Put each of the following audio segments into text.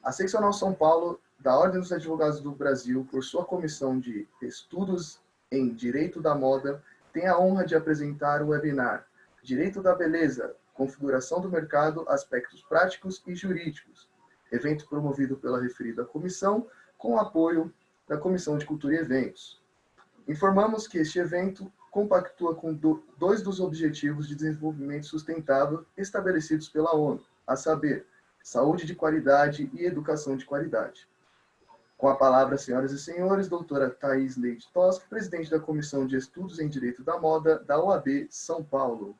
A Seccional São Paulo da Ordem dos Advogados do Brasil, por sua comissão de Estudos em Direito da Moda, tem a honra de apresentar o webinar Direito da Beleza, Configuração do Mercado, Aspectos Práticos e Jurídicos, evento promovido pela referida comissão, com o apoio da Comissão de Cultura e Eventos. Informamos que este evento compactua com dois dos Objetivos de Desenvolvimento Sustentável estabelecidos pela ONU, a saber, saúde de qualidade e educação de qualidade. Com a palavra, senhoras e senhores, doutora Thaís Leite Toschi, presidente da Comissão de Estudos em Direito da Moda da OAB São Paulo.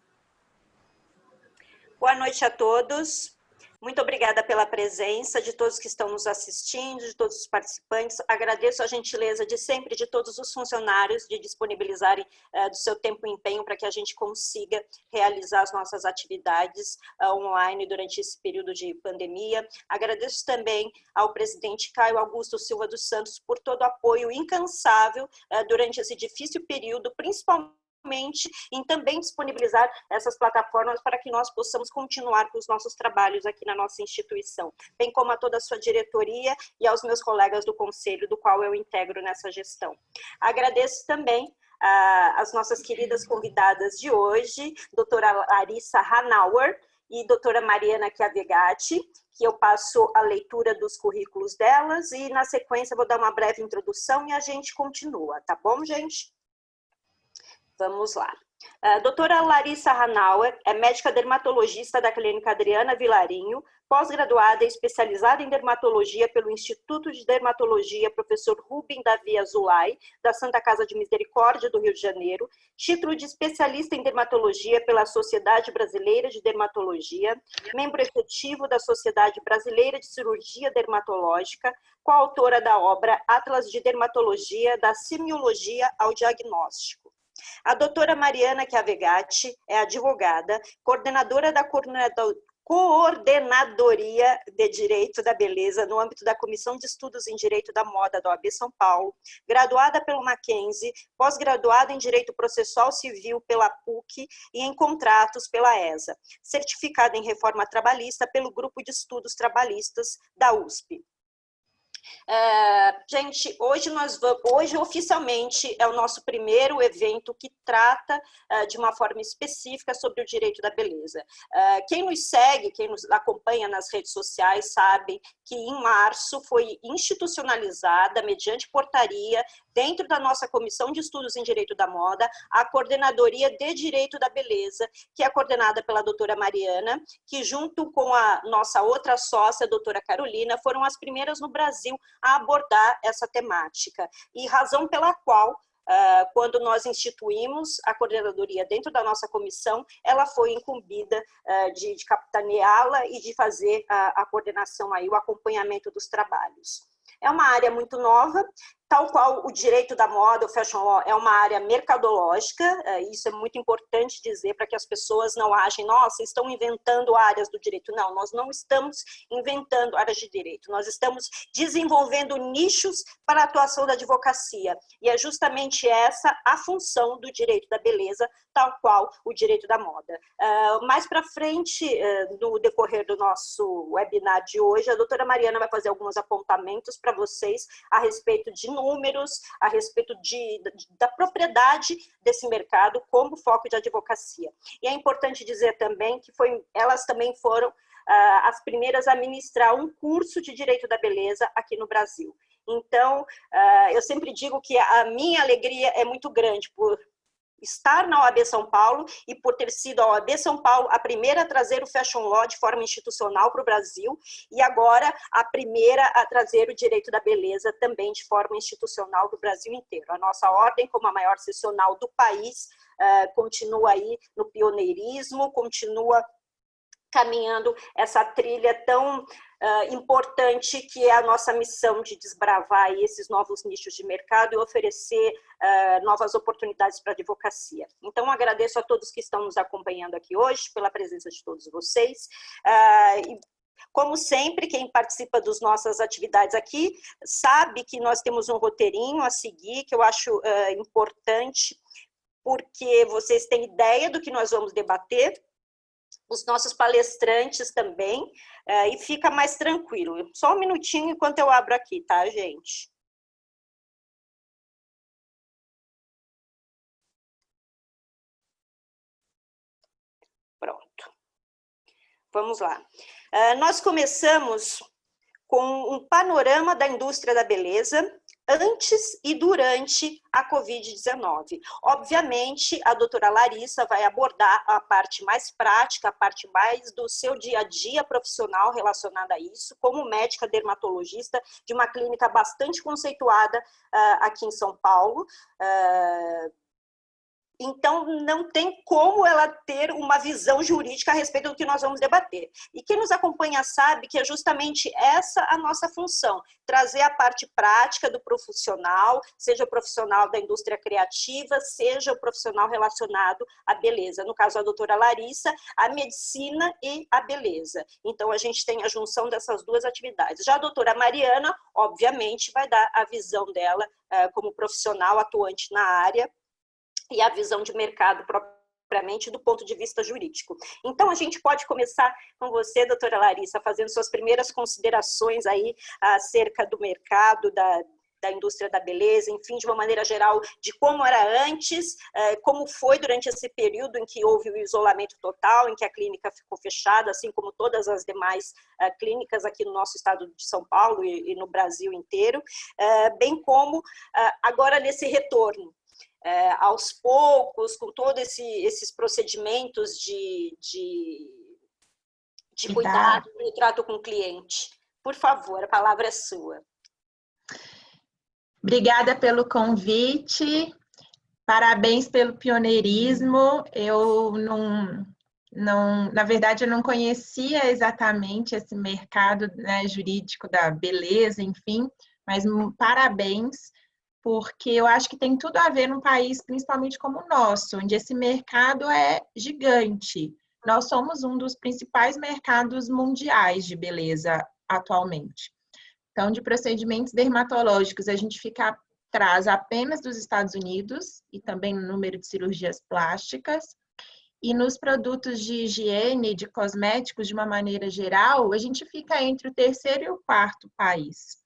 Boa noite a todos. Muito obrigada pela presença de todos que estão nos assistindo, de todos os participantes. Agradeço a gentileza de sempre de todos os funcionários de disponibilizarem do seu tempo e empenho para que a gente consiga realizar as nossas atividades online durante esse período de pandemia. Agradeço também ao presidente Caio Augusto Silva dos Santos por todo o apoio incansável durante esse difícil período, principalmente em também disponibilizar essas plataformas para que nós possamos continuar com os nossos trabalhos aqui na nossa instituição, bem como a toda a sua diretoria e aos meus colegas do conselho, do qual eu integro nessa gestão. Agradeço também as nossas queridas convidadas de hoje, doutora Larissa Hanauer e doutora Mariana Chiavegatti, que eu passo a leitura dos currículos delas e, na sequência, vou dar uma breve introdução e a gente continua, tá bom, gente? Vamos lá. A doutora Larissa Hanauer é médica dermatologista da Clínica Adriana Vilarinho, pós-graduada e especializada em dermatologia pelo Instituto de Dermatologia Professor Rubem Davi Azulay, da Santa Casa de Misericórdia do Rio de Janeiro, título de especialista em dermatologia pela Sociedade Brasileira de Dermatologia, membro efetivo da Sociedade Brasileira de Cirurgia Dermatológica, coautora da obra Atlas de Dermatologia, da Semiologia ao Diagnóstico. A doutora Mariana Chiavegatti é advogada, coordenadora da Coordenadoria de Direito da Beleza no âmbito da Comissão de Estudos em Direito da Moda da OAB São Paulo, graduada pelo Mackenzie, pós-graduada em Direito Processual Civil pela PUC e em Contratos pela ESA, certificada em Reforma Trabalhista pelo Grupo de Estudos Trabalhistas da USP. Gente, hoje oficialmente é o nosso primeiro evento que trata de uma forma específica sobre o direito da beleza. Quem nos segue, quem nos acompanha nas redes sociais sabe que em março foi institucionalizada, mediante portaria, dentro da nossa Comissão de Estudos em Direito da Moda, a Coordenadoria de Direito da Beleza, que é coordenada pela doutora Mariana, que junto com a nossa outra sócia, a doutora Carolina, foram as primeiras no Brasil a abordar essa temática. E razão pela qual, quando nós instituímos a coordenadoria dentro da nossa comissão, ela foi incumbida de capitaneá-la e de fazer a coordenação, aí, o acompanhamento dos trabalhos. É uma área muito nova, tal qual o direito da moda, o fashion law, é uma área mercadológica, isso é muito importante dizer para que as pessoas não achem, nossa, estão inventando áreas do direito. Não, nós não estamos inventando áreas de direito, nós estamos desenvolvendo nichos para a atuação da advocacia, e é justamente essa a função do direito da beleza, tal qual o direito da moda. Mais para frente, no decorrer do nosso webinar de hoje, a doutora Mariana vai fazer alguns apontamentos para vocês a respeito de números, a respeito da propriedade desse mercado como foco de advocacia. E é importante dizer também que elas também foram as primeiras a ministrar um curso de Direito da Beleza aqui no Brasil. Então, eu sempre digo que a minha alegria é muito grande por estar na OAB São Paulo e por ter sido a OAB São Paulo a primeira a trazer o Fashion Law de forma institucional para o Brasil e agora a primeira a trazer o direito da beleza também de forma institucional para o Brasil inteiro. A nossa ordem, como a maior seccional do país, continua aí no pioneirismo, continua caminhando essa trilha tão importante que é a nossa missão de desbravar aí esses novos nichos de mercado e oferecer novas oportunidades para a advocacia. Então, agradeço a todos que estão nos acompanhando aqui hoje, pela presença de todos vocês. Como sempre, quem participa das nossas atividades aqui sabe que nós temos um roteirinho a seguir, que eu acho importante, porque vocês têm ideia do que nós vamos debater. os nossos palestrantes também, e fica mais tranquilo. Só um minutinho enquanto eu abro aqui, tá, gente? Pronto. Vamos lá. Nós começamos com um panorama da indústria da beleza antes e durante a Covid-19. Obviamente, a doutora Larissa vai abordar a parte mais prática, a parte mais do seu dia a dia profissional relacionada a isso, como médica dermatologista de uma clínica bastante conceituada aqui em São Paulo. Então, não tem como ela ter uma visão jurídica a respeito do que nós vamos debater. E quem nos acompanha sabe que é justamente essa a nossa função, trazer a parte prática do profissional, seja o profissional da indústria criativa, seja o profissional relacionado à beleza. No caso, a doutora Larissa, a medicina e a beleza. Então, a gente tem a junção dessas duas atividades. Já a doutora Mariana, obviamente, vai dar a visão dela como profissional atuante na área, e a visão de mercado propriamente do ponto de vista jurídico. Então, a gente pode começar com você, doutora Larissa, fazendo suas primeiras considerações aí acerca do mercado, da indústria da beleza, enfim, de uma maneira geral, de como era antes, como foi durante esse período em que houve o isolamento total, em que a clínica ficou fechada, assim como todas as demais clínicas aqui no nosso estado de São Paulo e no Brasil inteiro, bem como agora nesse retorno. Aos poucos, com todos esses procedimentos de cuidado e trato com o cliente. Por favor, a palavra é sua. Obrigada pelo convite, parabéns pelo pioneirismo. Eu na verdade, eu não conhecia exatamente esse mercado, né, jurídico da beleza, enfim, mas parabéns, porque eu acho que tem tudo a ver num país, principalmente como o nosso, onde esse mercado é gigante. Nós somos um dos principais mercados mundiais de beleza atualmente. Então, de procedimentos dermatológicos, a gente fica atrás apenas dos Estados Unidos e também no número de cirurgias plásticas. E nos produtos de higiene, de cosméticos, de uma maneira geral, a gente fica entre o terceiro e o quarto país.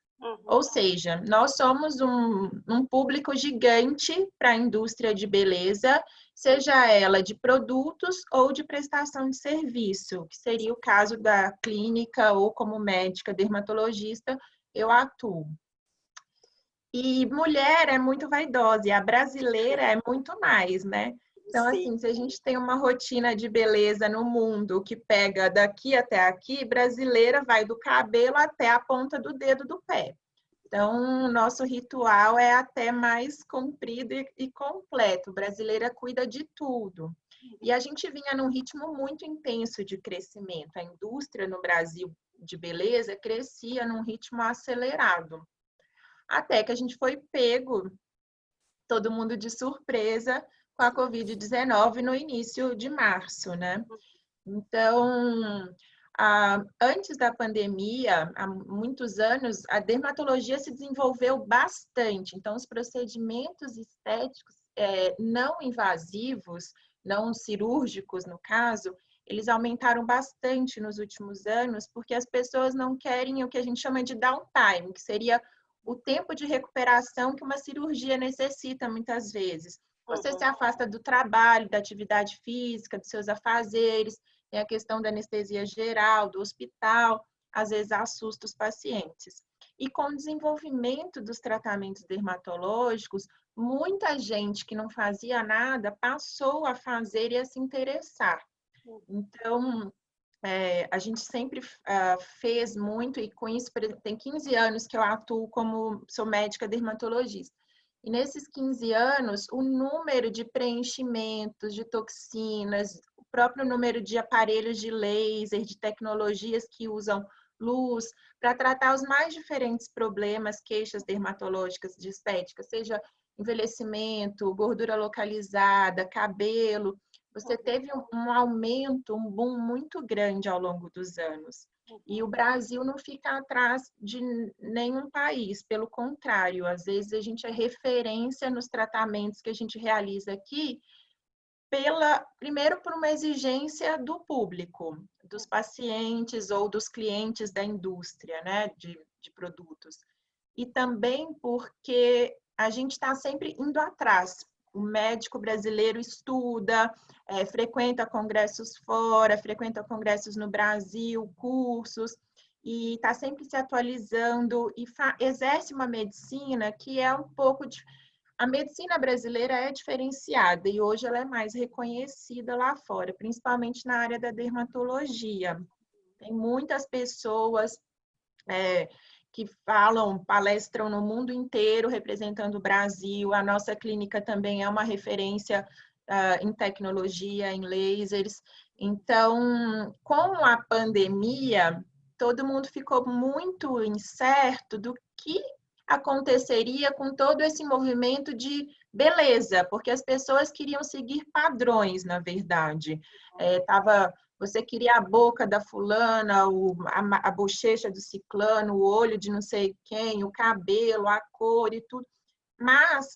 Ou seja, nós somos um público gigante para a indústria de beleza, seja ela de produtos ou de prestação de serviço, que seria o caso da clínica ou como médica dermatologista, eu atuo. E mulher é muito vaidosa, e a brasileira é muito mais, né? Então, assim, se a gente tem uma rotina de beleza no mundo que pega daqui até aqui, brasileira vai do cabelo até a ponta do dedo do pé. Então, o nosso ritual é até mais comprido e completo. Brasileira cuida de tudo. E a gente vinha num ritmo muito intenso de crescimento. A indústria no Brasil de beleza crescia num ritmo acelerado. Até que a gente foi pego, todo mundo de surpresa, com a Covid-19 no início de março, né? Então, antes da pandemia, há muitos anos, a dermatologia se desenvolveu bastante. Então, os procedimentos estéticos não invasivos, não cirúrgicos, no caso, eles aumentaram bastante nos últimos anos, porque as pessoas não querem o que a gente chama de downtime, que seria o tempo de recuperação que uma cirurgia necessita, muitas vezes. Você se afasta do trabalho, da atividade física, dos seus afazeres, tem a questão da anestesia geral, do hospital, às vezes assusta os pacientes. E com o desenvolvimento dos tratamentos dermatológicos, muita gente que não fazia nada passou a fazer e a se interessar. Então, a gente sempre fez muito, e com isso, por exemplo, tem 15 anos que eu atuo sou médica dermatologista. E nesses 15 anos, o número de preenchimentos, de toxinas, o próprio número de aparelhos de laser, de tecnologias que usam luz, para tratar os mais diferentes problemas, queixas dermatológicas de estética, seja envelhecimento, gordura localizada, cabelo, você teve um aumento, um boom muito grande ao longo dos anos. E o Brasil não fica atrás de nenhum país, pelo contrário, às vezes a gente é referência nos tratamentos que a gente realiza aqui, primeiro por uma exigência do público, dos pacientes ou dos clientes da indústria, né, de produtos. E também porque a gente está sempre indo atrás. O médico brasileiro estuda, frequenta congressos fora, frequenta congressos no Brasil, cursos, e está sempre se atualizando e exerce uma medicina que é um pouco de... A medicina brasileira é diferenciada e hoje ela é mais reconhecida lá fora, principalmente na área da dermatologia. Tem muitas pessoas que palestram no mundo inteiro representando o Brasil. A nossa clínica também é uma referência em tecnologia, em lasers. Então, com a pandemia, todo mundo ficou muito incerto do que aconteceria com todo esse movimento de beleza, porque as pessoas queriam seguir padrões, na verdade. Você queria a boca da fulana, a bochecha do ciclano, o olho de não sei quem, o cabelo, a cor e tudo. Mas,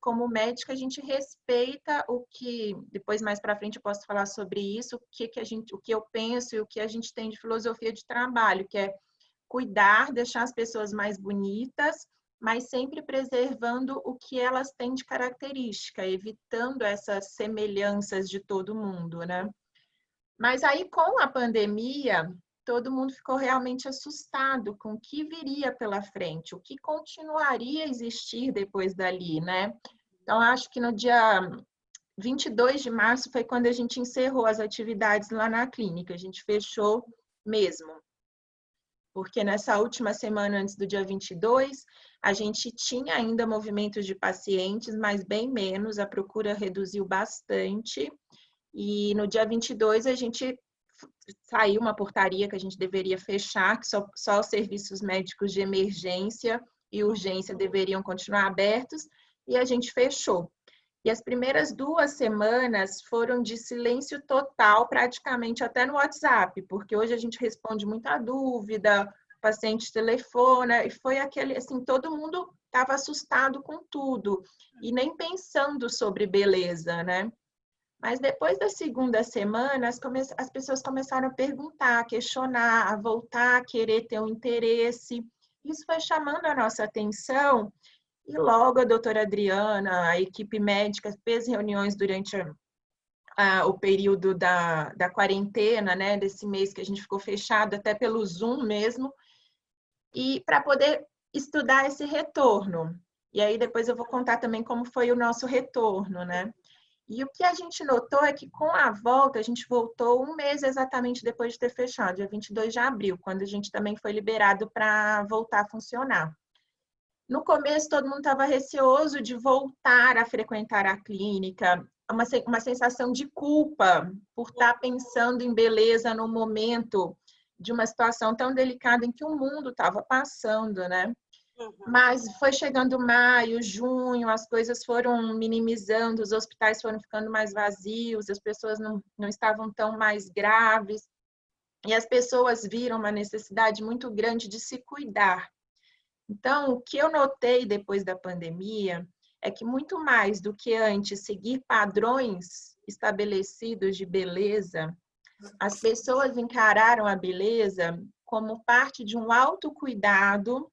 como médica, a gente respeita o que, depois mais para frente eu posso falar sobre isso, o que eu penso e o que a gente tem de filosofia de trabalho, que é cuidar, deixar as pessoas mais bonitas, mas sempre preservando o que elas têm de característica, evitando essas semelhanças de todo mundo, né? Mas aí, com a pandemia, todo mundo ficou realmente assustado com o que viria pela frente, o que continuaria a existir depois dali, né? Então, acho que no dia 22 de março foi quando a gente encerrou as atividades lá na clínica, a gente fechou mesmo. Porque nessa última semana, antes do dia 22, a gente tinha ainda movimentos de pacientes, mas bem menos, a procura reduziu bastante. E no dia 22, a gente saiu uma portaria que a gente deveria fechar, que só os serviços médicos de emergência e urgência deveriam continuar abertos, e a gente fechou. E as primeiras 2 semanas foram de silêncio total, praticamente até no WhatsApp, porque hoje a gente responde muita dúvida, o paciente telefona, e foi aquele, assim, todo mundo estava assustado com tudo, e nem pensando sobre beleza, né? Mas depois da segunda semana, as pessoas começaram a perguntar, a questionar, a voltar, a querer ter um interesse. Isso foi chamando a nossa atenção. E logo a doutora Adriana, a equipe médica, fez reuniões durante o período da quarentena, né, desse mês que a gente ficou fechado, até pelo Zoom mesmo, e para poder estudar esse retorno. E aí depois eu vou contar também como foi o nosso retorno, né? E o que a gente notou é que com a volta, a gente voltou 1 mês exatamente depois de ter fechado, dia 22 de abril, quando a gente também foi liberado para voltar a funcionar. No começo, todo mundo estava receoso de voltar a frequentar a clínica, uma sensação de culpa por estar pensando em beleza no momento de uma situação tão delicada em que o mundo estava passando, né? Mas foi chegando maio, junho, as coisas foram minimizando, os hospitais foram ficando mais vazios, as pessoas não estavam tão mais graves, e as pessoas viram uma necessidade muito grande de se cuidar. Então, o que eu notei depois da pandemia é que muito mais do que antes seguir padrões estabelecidos de beleza, as pessoas encararam a beleza como parte de um autocuidado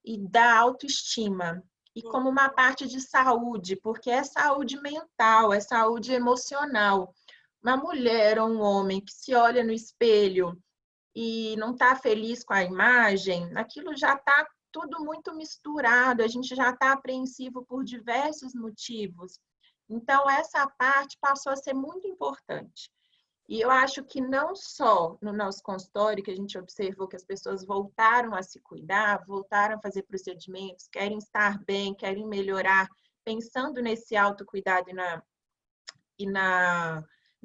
e da autoestima, e como uma parte de saúde, porque é saúde mental, é saúde emocional. Uma mulher ou um homem que se olha no espelho e não está feliz com a imagem, aquilo já está tudo muito misturado, a gente já está apreensivo por diversos motivos. Então, essa parte passou a ser muito importante. E eu acho que não só no nosso consultório, que a gente observou que as pessoas voltaram a se cuidar, voltaram a fazer procedimentos, querem estar bem, querem melhorar, pensando nesse autocuidado e na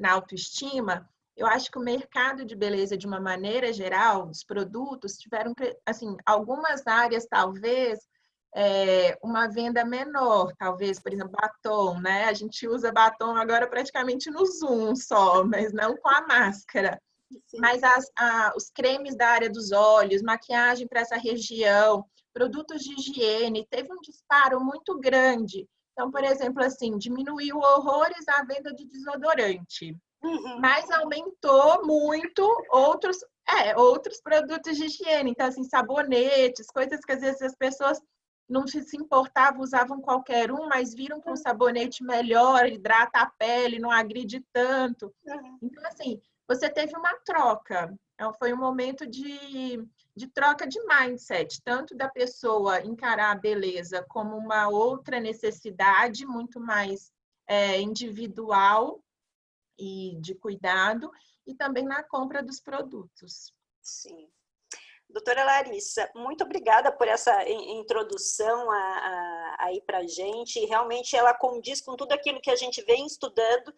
autoestima, eu acho que o mercado de beleza, de uma maneira geral, os produtos tiveram, assim, algumas áreas talvez uma venda menor, talvez, por exemplo, batom, né? A gente usa batom agora praticamente no Zoom só, mas não com a máscara. Sim. Mas os cremes da área dos olhos, maquiagem para essa região, produtos de higiene, teve um disparo muito grande. Então, por exemplo, assim, diminuiu horrores a venda de desodorante, mas aumentou muito outros produtos de higiene. Então, assim, sabonetes, coisas que às vezes as pessoas não se importavam, usavam qualquer um, mas viram que um sabonete melhor, hidrata a pele, não agride tanto. Então, assim, você teve uma troca. Então, foi um momento de troca de mindset, tanto da pessoa encarar a beleza como uma outra necessidade muito mais individual e de cuidado, e também na compra dos produtos. Sim. Doutora Larissa, muito obrigada por essa introdução aí para a gente. Realmente ela condiz com tudo aquilo que a gente vem estudando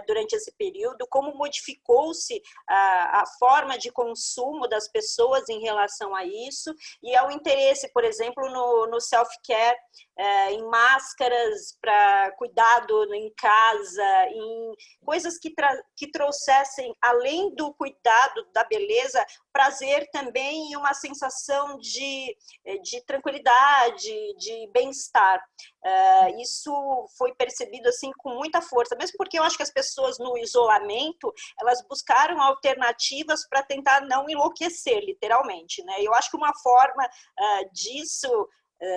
durante esse período, como modificou-se a forma de consumo das pessoas em relação a isso, e ao interesse, por exemplo, no self-care, em máscaras para cuidado em casa, em coisas que trouxessem, além do cuidado da beleza, prazer também e uma sensação de tranquilidade, de bem-estar. Isso foi percebido assim com muita força, mesmo porque eu acho que as pessoas no isolamento, elas buscaram alternativas para tentar não enlouquecer, literalmente, né? Eu acho que uma forma disso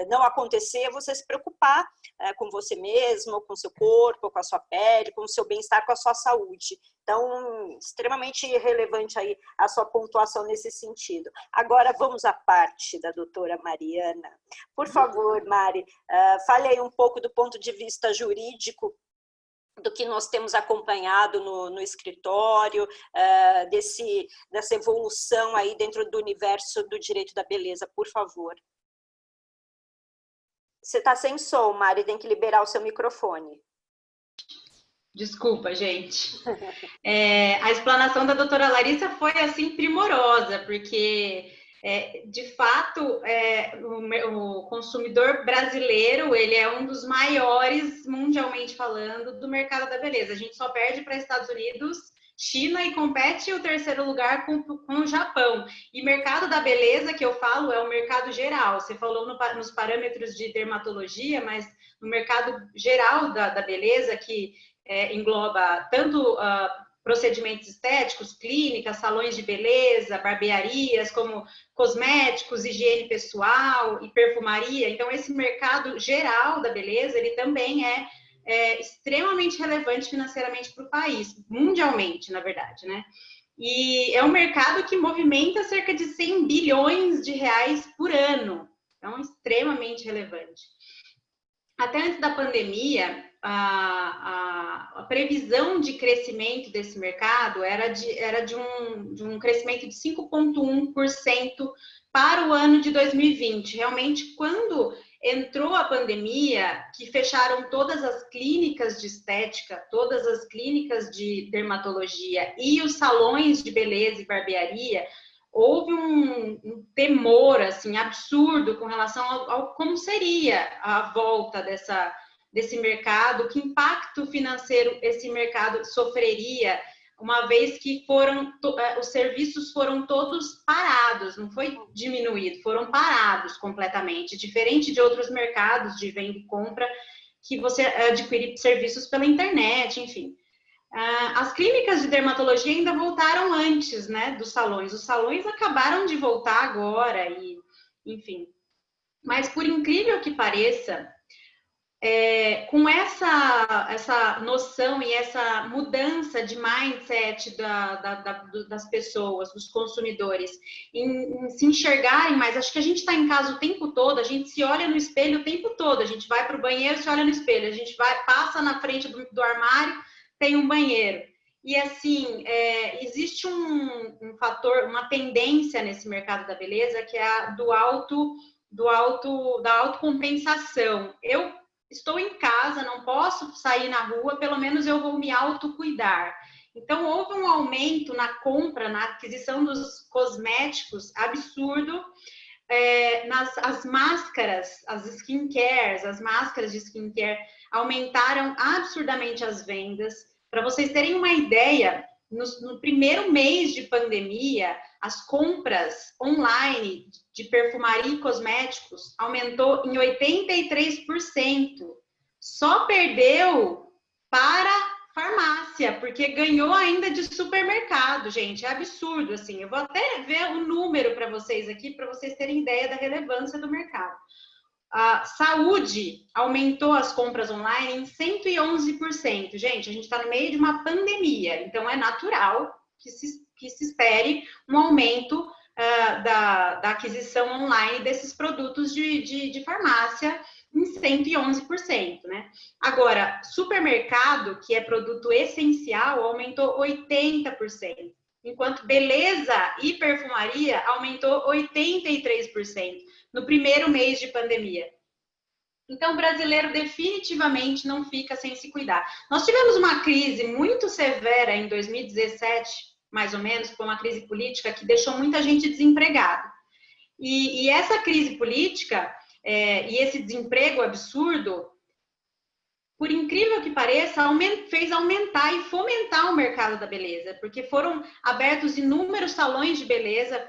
não acontecer é você se preocupar com você mesmo, com seu corpo, com a sua pele, com o seu bem-estar, com a sua saúde. Então, extremamente relevante aí a sua pontuação nesse sentido. Agora, vamos à parte da doutora Mariana. Por favor, Mari, fale aí um pouco do ponto de vista jurídico do que nós temos acompanhado no escritório, dessa evolução aí dentro do universo do direito da beleza, por favor. Você está sem som, Mari, tem que liberar o seu microfone. Desculpa, gente. A explanação da doutora Larissa foi, assim, primorosa, porque, de fato, o consumidor brasileiro, ele é um dos maiores, mundialmente falando, do mercado da beleza. A gente só perde para Estados Unidos, China e compete o terceiro lugar com o Japão. E mercado da beleza, que eu falo, é o mercado geral. Você falou nos parâmetros de dermatologia, mas no mercado geral da beleza, que engloba tanto procedimentos estéticos, clínicas, salões de beleza, barbearias, como cosméticos, higiene pessoal e perfumaria. Então, esse mercado geral da beleza, ele também é extremamente relevante financeiramente para o país, mundialmente, na verdade, né? E é um mercado que movimenta cerca de 100 bilhões de reais por ano. Então, extremamente relevante. Até antes da pandemia, a previsão de crescimento desse mercado era de um crescimento de 5,1% para o ano de 2020. Realmente, quando entrou a pandemia, que fecharam todas as clínicas de estética, todas as clínicas de dermatologia e os salões de beleza e barbearia, houve um temor assim absurdo com relação ao como seria a volta desse mercado, que impacto financeiro esse mercado sofreria, uma vez que os serviços foram todos parados, não foi diminuído, foram parados completamente, diferente de outros mercados de venda e compra, que você adquire serviços pela internet, enfim. As clínicas de dermatologia ainda voltaram antes, né, dos salões. Os salões acabaram de voltar agora, e, enfim. Mas, por incrível que pareça, com essa noção e essa mudança de mindset das pessoas, dos consumidores, em se enxergarem mais, acho que a gente está em casa o tempo todo, a gente se olha no espelho o tempo todo, a gente vai para o banheiro, se olha no espelho, a gente passa na frente do armário, tem um banheiro. E assim, existe um fator, uma tendência nesse mercado da beleza, que é a da autocompensação. Eu estou em casa, não posso sair na rua, pelo menos eu vou me autocuidar. Então, houve um aumento na compra, na aquisição dos cosméticos absurdo. As máscaras, as skincares, as máscaras de skincare aumentaram absurdamente as vendas. Para vocês terem uma ideia, no primeiro mês de pandemia, as compras online de perfumaria e cosméticos aumentou em 83%. só perdeu para farmácia, porque ganhou ainda de supermercado, gente. É absurdo, assim. Eu vou até ver o número para vocês aqui, para vocês terem ideia da relevância do mercado. A saúde aumentou as compras online em 111%. Gente, a gente está no meio de uma pandemia, então é natural que se espere um aumento da aquisição online desses produtos de farmácia em 111%, né? Agora, supermercado, que é produto essencial, aumentou 80%, enquanto beleza e perfumaria aumentou 83% no primeiro mês de pandemia. Então, o brasileiro definitivamente não fica sem se cuidar. Nós tivemos uma crise muito severa em 2017, mais ou menos, foi uma crise política que deixou muita gente desempregada. E essa crise política e esse desemprego absurdo, por incrível que pareça, fez aumentar e fomentar o mercado da beleza, porque foram abertos inúmeros salões de beleza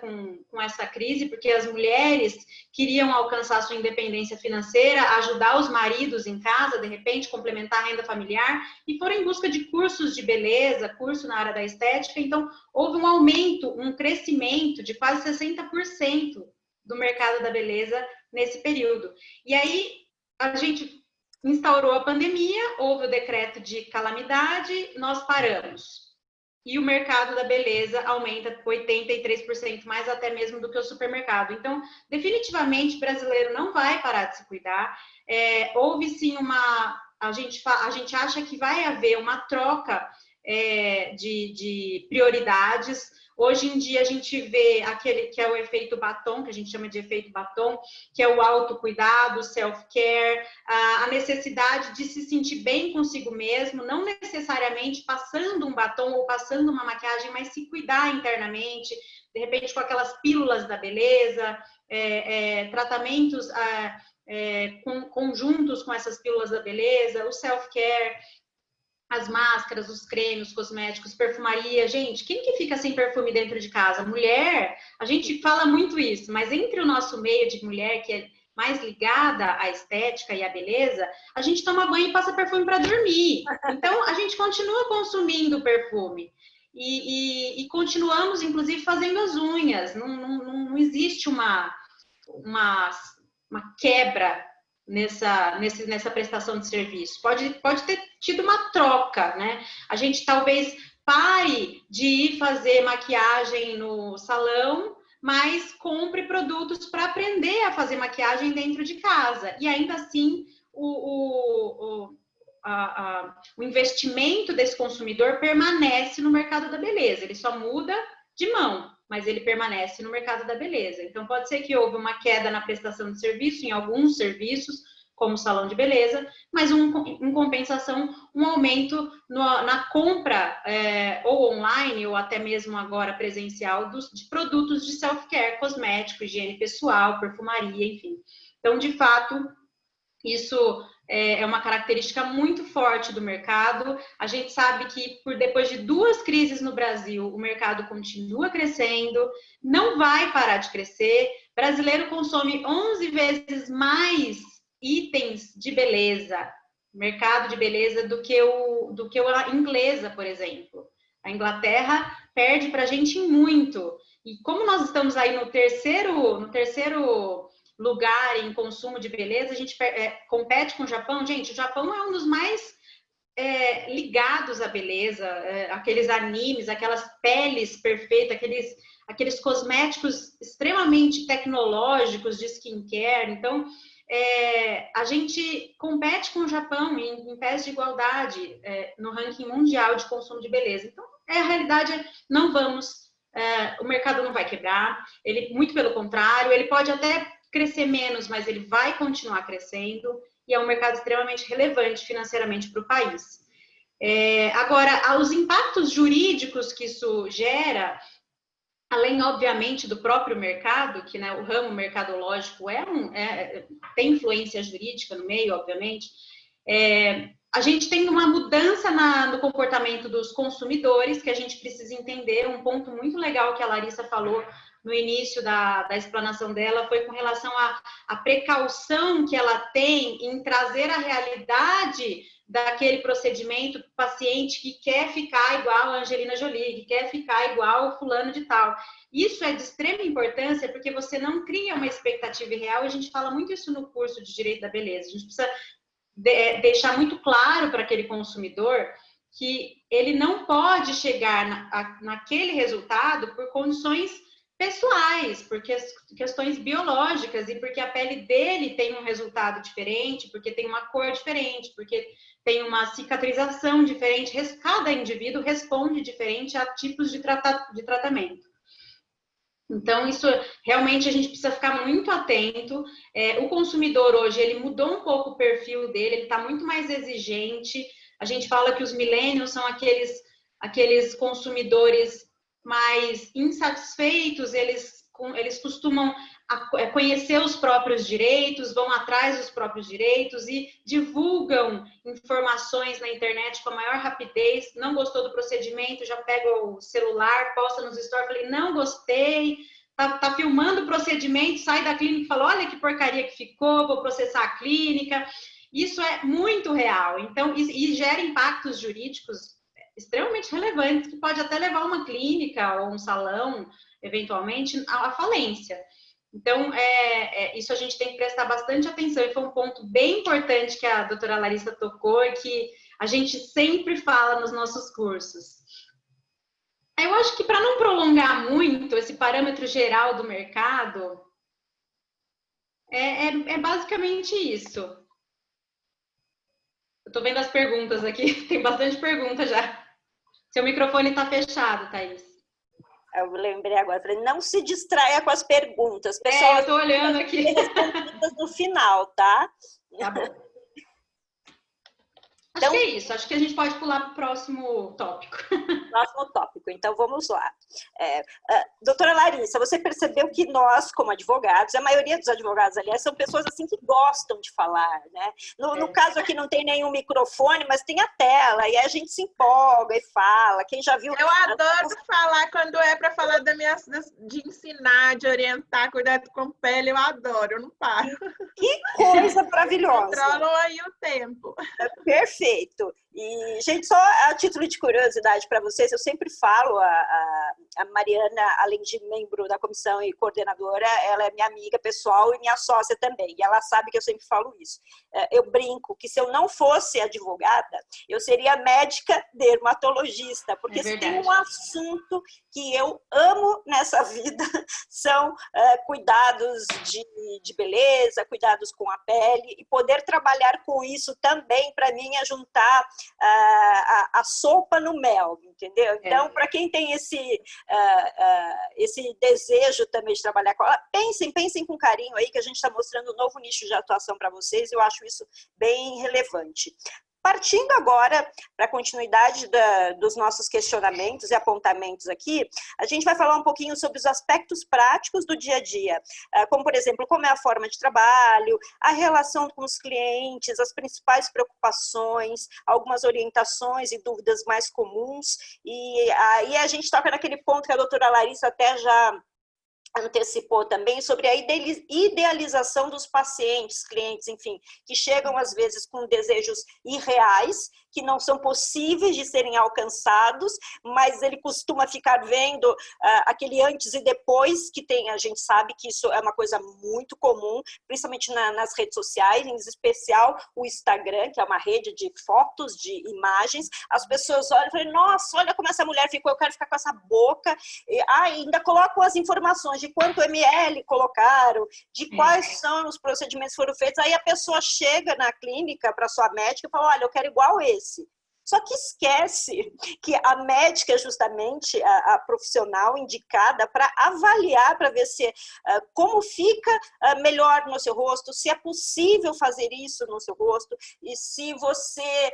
com essa crise, porque as mulheres queriam alcançar sua independência financeira, ajudar os maridos em casa, de repente, complementar a renda familiar, e foram em busca de cursos de beleza, curso na área da estética. Então, houve um aumento, um crescimento de quase 60% do mercado da beleza nesse período. E aí, a gente instaurou a pandemia, houve o decreto de calamidade, nós paramos. E o mercado da beleza aumenta 83%, mais até mesmo do que o supermercado. Então, definitivamente, o brasileiro não vai parar de se cuidar. Houve sim a gente acha que vai haver uma troca de prioridades. Hoje em dia a gente vê aquele que é o efeito batom, que a gente chama de efeito batom, que é o autocuidado, o self-care, a necessidade de se sentir bem consigo mesmo, não necessariamente passando um batom ou passando uma maquiagem, mas se cuidar internamente, de repente com aquelas pílulas da beleza, tratamentos conjuntos com essas pílulas da beleza, o self-care, as máscaras, os cremes, os cosméticos, perfumaria. Gente, quem que fica sem perfume dentro de casa? Mulher, a gente fala muito isso, mas entre o nosso meio de mulher, que é mais ligada à estética e à beleza, a gente toma banho e passa perfume para dormir. Então, a gente continua consumindo perfume. E continuamos, inclusive, fazendo as unhas. Não existe uma quebra nessa prestação de serviço. Pode ter tido uma troca, né? A gente talvez pare de ir fazer maquiagem no salão, mas compre produtos para aprender a fazer maquiagem dentro de casa. E ainda assim, o investimento desse consumidor permanece no mercado da beleza. Ele só muda de mão, mas ele permanece no mercado da beleza. Então, pode ser que houve uma queda na prestação de serviço, em alguns serviços, como o salão de beleza, mas em compensação, um aumento na compra, ou online, ou até mesmo agora presencial, de produtos de self-care, cosmético, higiene pessoal, perfumaria, enfim. Então, de fato, isso é uma característica muito forte do mercado. A gente sabe que depois de 2 crises no Brasil, o mercado continua crescendo, não vai parar de crescer. O brasileiro consome 11 vezes mais itens de beleza, mercado de beleza, do que a inglesa, por exemplo. A Inglaterra perde para a gente muito. E como nós estamos aí no terceiro lugar em consumo de beleza, a gente compete com o Japão. Gente, o Japão é um dos mais ligados à beleza, aqueles animes, aquelas peles perfeitas, aqueles cosméticos extremamente tecnológicos de skincare. Então, a gente compete com o Japão em pés de igualdade no ranking mundial de consumo de beleza. Então, a realidade é, não vamos, o mercado não vai quebrar, ele, muito pelo contrário, ele pode até crescer menos, mas ele vai continuar crescendo, e é um mercado extremamente relevante financeiramente para o país. Agora, os impactos jurídicos que isso gera, além, obviamente, do próprio mercado, que, né, o ramo mercadológico tem influência jurídica no meio, obviamente, a gente tem uma mudança no comportamento dos consumidores, que a gente precisa entender. Um ponto muito legal que a Larissa falou no início da explanação dela, foi com relação à precaução que ela tem em trazer a realidade daquele procedimento para o paciente que quer ficar igual a Angelina Jolie, que quer ficar igual o fulano de tal. Isso é de extrema importância porque você não cria uma expectativa irreal, e a gente fala muito isso no curso de Direito da Beleza. A gente precisa deixar muito claro para aquele consumidor que ele não pode chegar naquele resultado por condições pessoais, por questões biológicas, e porque a pele dele tem um resultado diferente, porque tem uma cor diferente, porque tem uma cicatrização diferente. Cada indivíduo responde diferente a tipos de tratamento. Então, isso realmente a gente precisa ficar muito atento. O consumidor hoje, ele mudou um pouco o perfil dele, ele está muito mais exigente. A gente fala que os millennials são aqueles consumidores mais insatisfeitos, eles costumam conhecer os próprios direitos, vão atrás dos próprios direitos e divulgam informações na internet com a maior rapidez. Não gostou do procedimento, já pega o celular, posta nos stories, falei, não gostei, tá filmando o procedimento, sai da clínica e fala, olha que porcaria que ficou, vou processar a clínica. Isso é muito real, então, e gera impactos jurídicos extremamente relevantes, que pode até levar uma clínica ou um salão, eventualmente, à falência. Então, isso a gente tem que prestar bastante atenção, e foi um ponto bem importante que a doutora Larissa tocou e que a gente sempre fala nos nossos cursos. Eu acho que, para não prolongar muito esse parâmetro geral do mercado, é basicamente isso. Eu estou vendo as perguntas aqui, tem bastante pergunta já. Seu microfone está fechado, Thaís. Eu lembrei agora, falei, não se distraia com as perguntas. Pessoal, eu estou olhando aqui. Respondidas no final, tá? Tá bom. Então, acho que é isso. Acho que a gente pode pular para o próximo tópico. Próximo tópico. Então, vamos lá. Doutora Larissa, você percebeu que nós, como advogados, a maioria dos advogados, aliás, são pessoas assim que gostam de falar, né? No caso aqui não tem nenhum microfone, mas tem a tela, e aí a gente se empolga e fala. Quem já viu... Eu adoro falar quando é para falar de ensinar, de orientar, cuidar com pele, eu adoro, eu não paro. Que coisa maravilhosa. Controlam aí o tempo. Perfeito. E, gente, só a título de curiosidade para vocês, eu sempre falo, a Mariana, além de membro da comissão e coordenadora, ela é minha amiga pessoal e minha sócia também, e ela sabe que eu sempre falo isso. Eu brinco que se eu não fosse advogada, eu seria médica dermatologista, porque se tem um assunto que eu amo nessa vida, são cuidados de beleza, cuidados com a pele, e poder trabalhar com isso também, para mim, é juntar a sopa no mel, entendeu? Então, para quem tem esse desejo também de trabalhar com ela, pensem com carinho aí, que a gente está mostrando um novo nicho de atuação para vocês, e eu acho isso bem relevante. Partindo agora para a continuidade dos nossos questionamentos e apontamentos aqui, a gente vai falar um pouquinho sobre os aspectos práticos do dia a dia, como, por exemplo, como é a forma de trabalho, a relação com os clientes, as principais preocupações, algumas orientações e dúvidas mais comuns, e aí a gente toca naquele ponto que a doutora Larissa até já antecipou também, sobre a idealização dos pacientes, clientes, enfim, que chegam às vezes com desejos irreais, que não são possíveis de serem alcançados, mas ele costuma ficar vendo aquele antes e depois, que tem, a gente sabe que isso é uma coisa muito comum, principalmente nas redes sociais, em especial o Instagram, que é uma rede de fotos, de imagens, as pessoas olham e falam, nossa, olha como essa mulher ficou, eu quero ficar com essa boca, e ainda colocam as informações de quanto ml colocaram, de quais são os procedimentos que foram feitos, aí a pessoa chega na clínica para sua médica e fala, olha, eu quero igual esse. Só que esquece que a médica é justamente a profissional indicada para avaliar, para ver se como fica melhor no seu rosto, se é possível fazer isso no seu rosto, e se você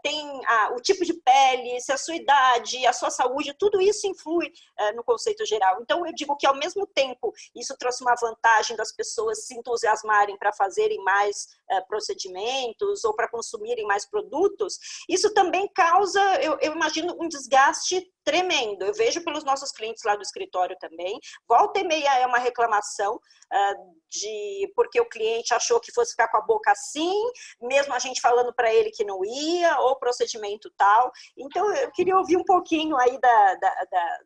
tem o tipo de pele, se a sua idade, a sua saúde, tudo isso influi no conceito geral. Então, eu digo que, ao mesmo tempo, isso trouxe uma vantagem das pessoas se entusiasmarem para fazerem mais procedimentos ou para consumirem mais produtos, isso também também causa, eu imagino, um desgaste tremendo. Eu vejo pelos nossos clientes lá do escritório também, volta e meia é uma reclamação porque o cliente achou que fosse ficar com a boca assim, mesmo a gente falando para ele que não ia, ou procedimento tal. Então, eu queria ouvir um pouquinho aí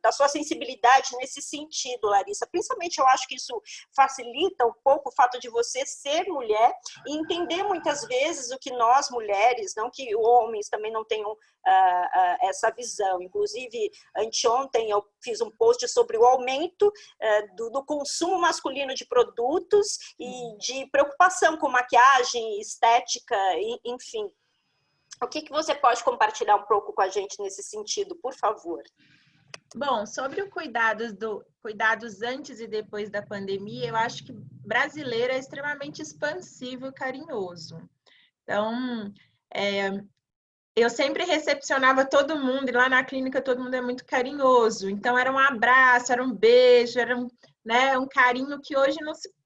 da sua sensibilidade nesse sentido, Larissa. Principalmente, eu acho que isso facilita um pouco o fato de você ser mulher e entender muitas vezes o que nós, mulheres, não que homens também não tenham essa visão. Inclusive, anteontem eu fiz um post sobre o aumento do consumo masculino de produtos e de preocupação com maquiagem, estética, enfim. O que você pode compartilhar um pouco com a gente nesse sentido, por favor? Bom, sobre o cuidados antes e depois da pandemia, eu acho que brasileiro é extremamente expansivo e carinhoso. Então, eu sempre recepcionava todo mundo, e lá na clínica todo mundo é muito carinhoso. Então, era um abraço, era um beijo, era um carinho que hoje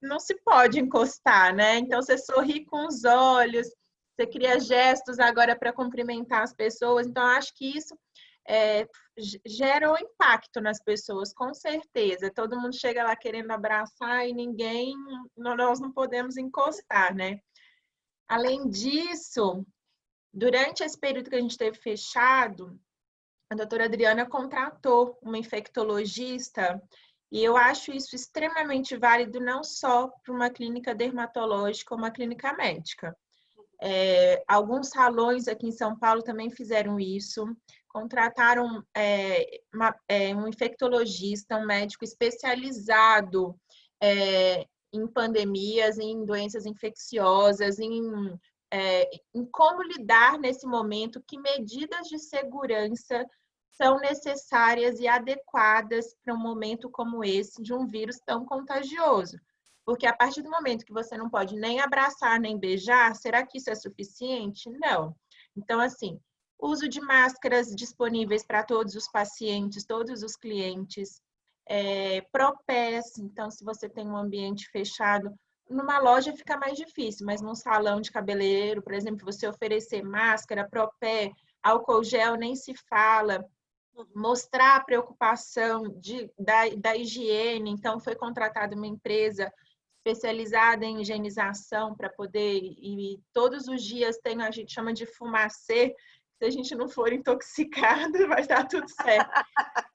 não se pode encostar, né? Então, você sorri com os olhos, você cria gestos agora para cumprimentar as pessoas. Então, acho que isso gera um impacto nas pessoas, com certeza. Todo mundo chega lá querendo abraçar e nós não podemos encostar, né? Além disso, durante esse período que a gente teve fechado, a doutora Adriana contratou uma infectologista e eu acho isso extremamente válido não só para uma clínica dermatológica ou uma clínica médica. Alguns salões aqui em São Paulo também fizeram isso, contrataram um infectologista, um médico especializado em pandemias, em doenças infecciosas, em como lidar nesse momento, que medidas de segurança são necessárias e adequadas para um momento como esse, de um vírus tão contagioso. Porque a partir do momento que você não pode nem abraçar, nem beijar, será que isso é suficiente? Não. Então, assim, uso de máscaras disponíveis para todos os pacientes, todos os clientes, propés, então, se você tem um ambiente fechado, numa loja fica mais difícil, mas num salão de cabeleireiro, por exemplo, você oferecer máscara, propé, álcool gel, nem se fala, mostrar a preocupação da higiene. Então, foi contratada uma empresa especializada em higienização para poder, e todos os dias tem, a gente chama de fumacê, se a gente não for intoxicado, vai dar tudo certo.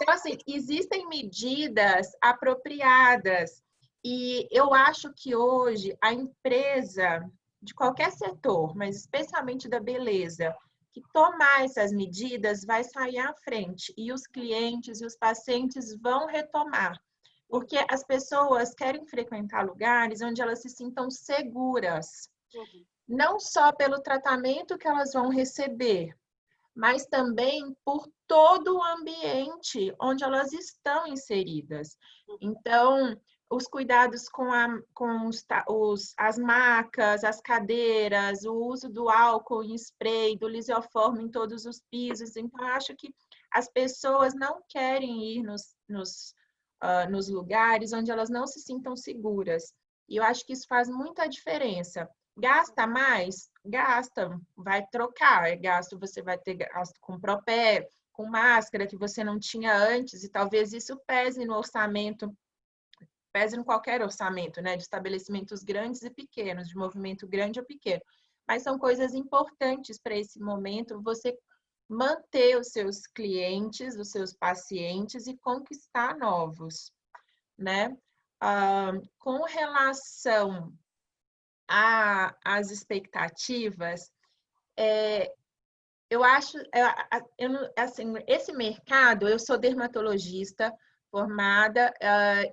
Então, assim, existem medidas apropriadas e eu acho que hoje a empresa de qualquer setor, mas especialmente da beleza, que tomar essas medidas vai sair à frente e os clientes e os pacientes vão retomar. Porque as pessoas querem frequentar lugares onde elas se sintam seguras. Não só pelo tratamento que elas vão receber, mas também por todo o ambiente onde elas estão inseridas. Então, os cuidados com as macas, as cadeiras, o uso do álcool em spray, do lisoforme em todos os pisos. Então, eu acho que as pessoas não querem ir nos lugares onde elas não se sintam seguras. E eu acho que isso faz muita diferença. Gasta mais? Gasta, vai trocar. Você vai ter gasto com propé, com máscara que você não tinha antes, e talvez isso pese no orçamento, pese em qualquer orçamento, né? De estabelecimentos grandes e pequenos, de movimento grande ou pequeno. Mas são coisas importantes para esse momento, você manter os seus clientes, os seus pacientes e conquistar novos, né? Com relação às expectativas, eu acho, assim, esse mercado, eu sou dermatologista formada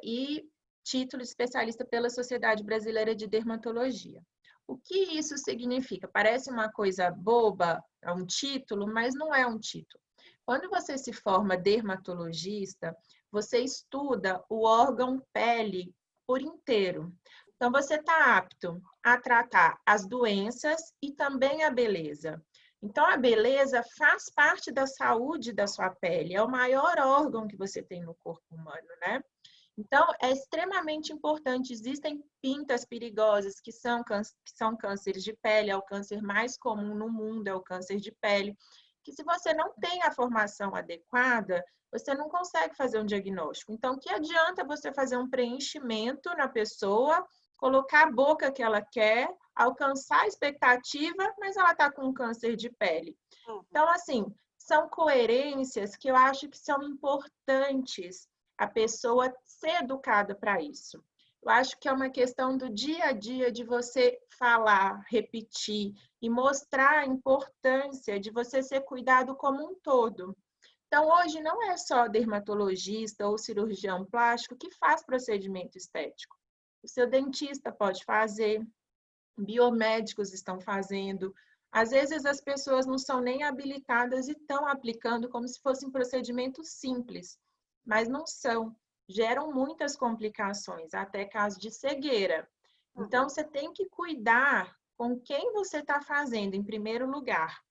e título de especialista pela Sociedade Brasileira de Dermatologia. O que isso significa? Parece uma coisa boba, é um título, mas não é um título. Quando você se forma dermatologista, você estuda o órgão pele por inteiro. Então, você está apto a tratar as doenças e também a beleza. Então, a beleza faz parte da saúde da sua pele, é o maior órgão que você tem no corpo humano, né? Então, é extremamente importante. Existem pintas perigosas que são cânceres de pele, é o câncer mais comum no mundo, é o câncer de pele. que se você não tem a formação adequada, você não consegue fazer um diagnóstico. Então, que adianta você fazer um preenchimento na pessoa, colocar a boca que ela quer, alcançar a expectativa, mas ela está com um câncer de pele. Então, assim, são coerências que eu acho que são importantes a pessoa ser educada para isso. Eu acho que é uma questão do dia a dia de você falar, repetir e mostrar a importância de você ser cuidado como um todo. Então, hoje não é só dermatologista ou cirurgião plástico que faz procedimento estético. O seu dentista pode fazer, biomédicos estão fazendo. Às vezes as pessoas não são nem habilitadas e estão aplicando como se fossem procedimentos simples, mas não são. Geram muitas complicações, até caso de cegueira. Então, você tem que cuidar com quem você está fazendo, em primeiro lugar.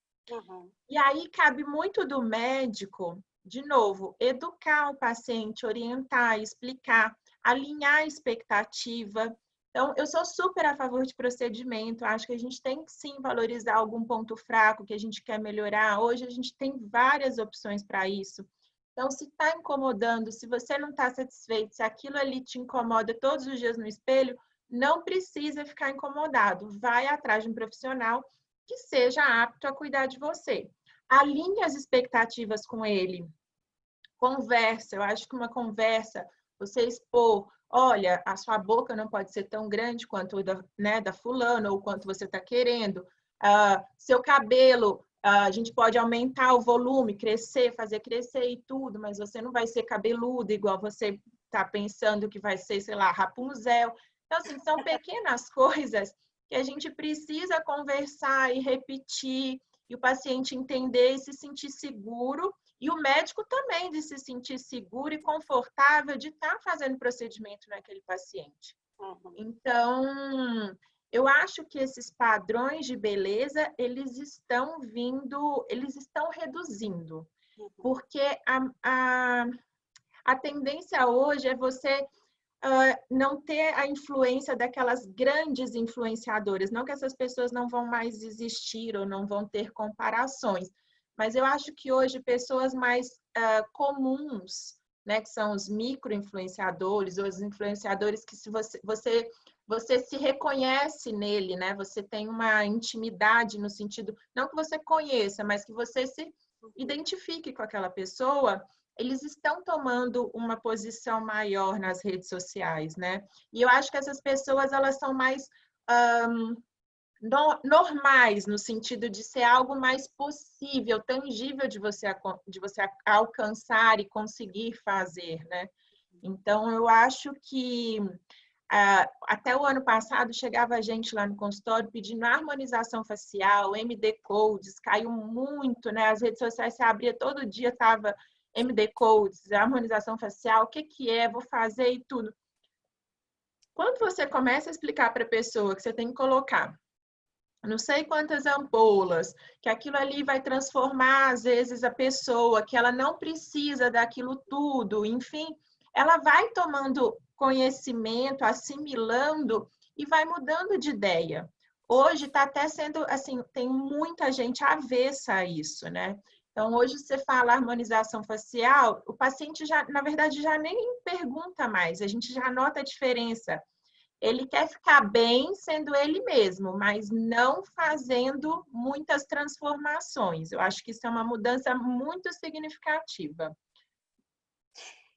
E aí, cabe muito do médico, de novo, educar o paciente, orientar, explicar, alinhar a expectativa. Então, eu sou super a favor de procedimento, acho que a gente tem que sim valorizar algum ponto fraco que a gente quer melhorar. Hoje a gente tem várias opções para isso. Então, se está incomodando, se você não está satisfeito, se aquilo ali te incomoda todos os dias no espelho, não precisa ficar incomodado. Vai atrás de um profissional que seja apto a cuidar de você. Alinhe as expectativas com ele. Conversa, eu acho que uma conversa, você expor, olha, a sua boca não pode ser tão grande quanto da fulana ou quanto você está querendo. Seu cabelo, a gente pode aumentar o volume, crescer, fazer crescer e tudo, mas você não vai ser cabeludo igual você está pensando que vai ser, sei lá, Rapunzel. Então, assim, são pequenas coisas que a gente precisa conversar e repetir, e o paciente entender e se sentir seguro, e o médico também de se sentir seguro e confortável de estar fazendo procedimento naquele paciente. Então, eu acho que esses padrões de beleza, eles estão reduzindo, porque a tendência hoje é você não ter a influência daquelas grandes influenciadoras. Não que essas pessoas não vão mais existir ou não vão ter comparações, mas eu acho que hoje pessoas mais comuns, né, que são os micro-influenciadores, ou os influenciadores que se você se reconhece nele, né? Você tem uma intimidade no sentido, não que você conheça, mas que você se identifique com aquela pessoa. Eles estão tomando uma posição maior nas redes sociais, né? E eu acho que essas pessoas, elas são mais normais, no sentido de ser algo mais possível, tangível de você alcançar e conseguir fazer, né? Então, eu acho que até o ano passado chegava gente lá no consultório pedindo harmonização facial, MD Codes, caiu muito, né? As redes sociais se abria todo dia, estava MD Codes, harmonização facial, o que é, vou fazer e tudo. Quando você começa a explicar para a pessoa que você tem que colocar não sei quantas ampolas, que aquilo ali vai transformar, às vezes, a pessoa, que ela não precisa daquilo tudo, enfim, ela vai tomando conhecimento, assimilando e vai mudando de ideia. Hoje está até sendo, assim, tem muita gente avessa a isso, né? Então, hoje você fala harmonização facial, o paciente já, na verdade, já nem pergunta mais, a gente já nota a diferença. Ele quer ficar bem sendo ele mesmo, mas não fazendo muitas transformações. Eu acho que isso é uma mudança muito significativa.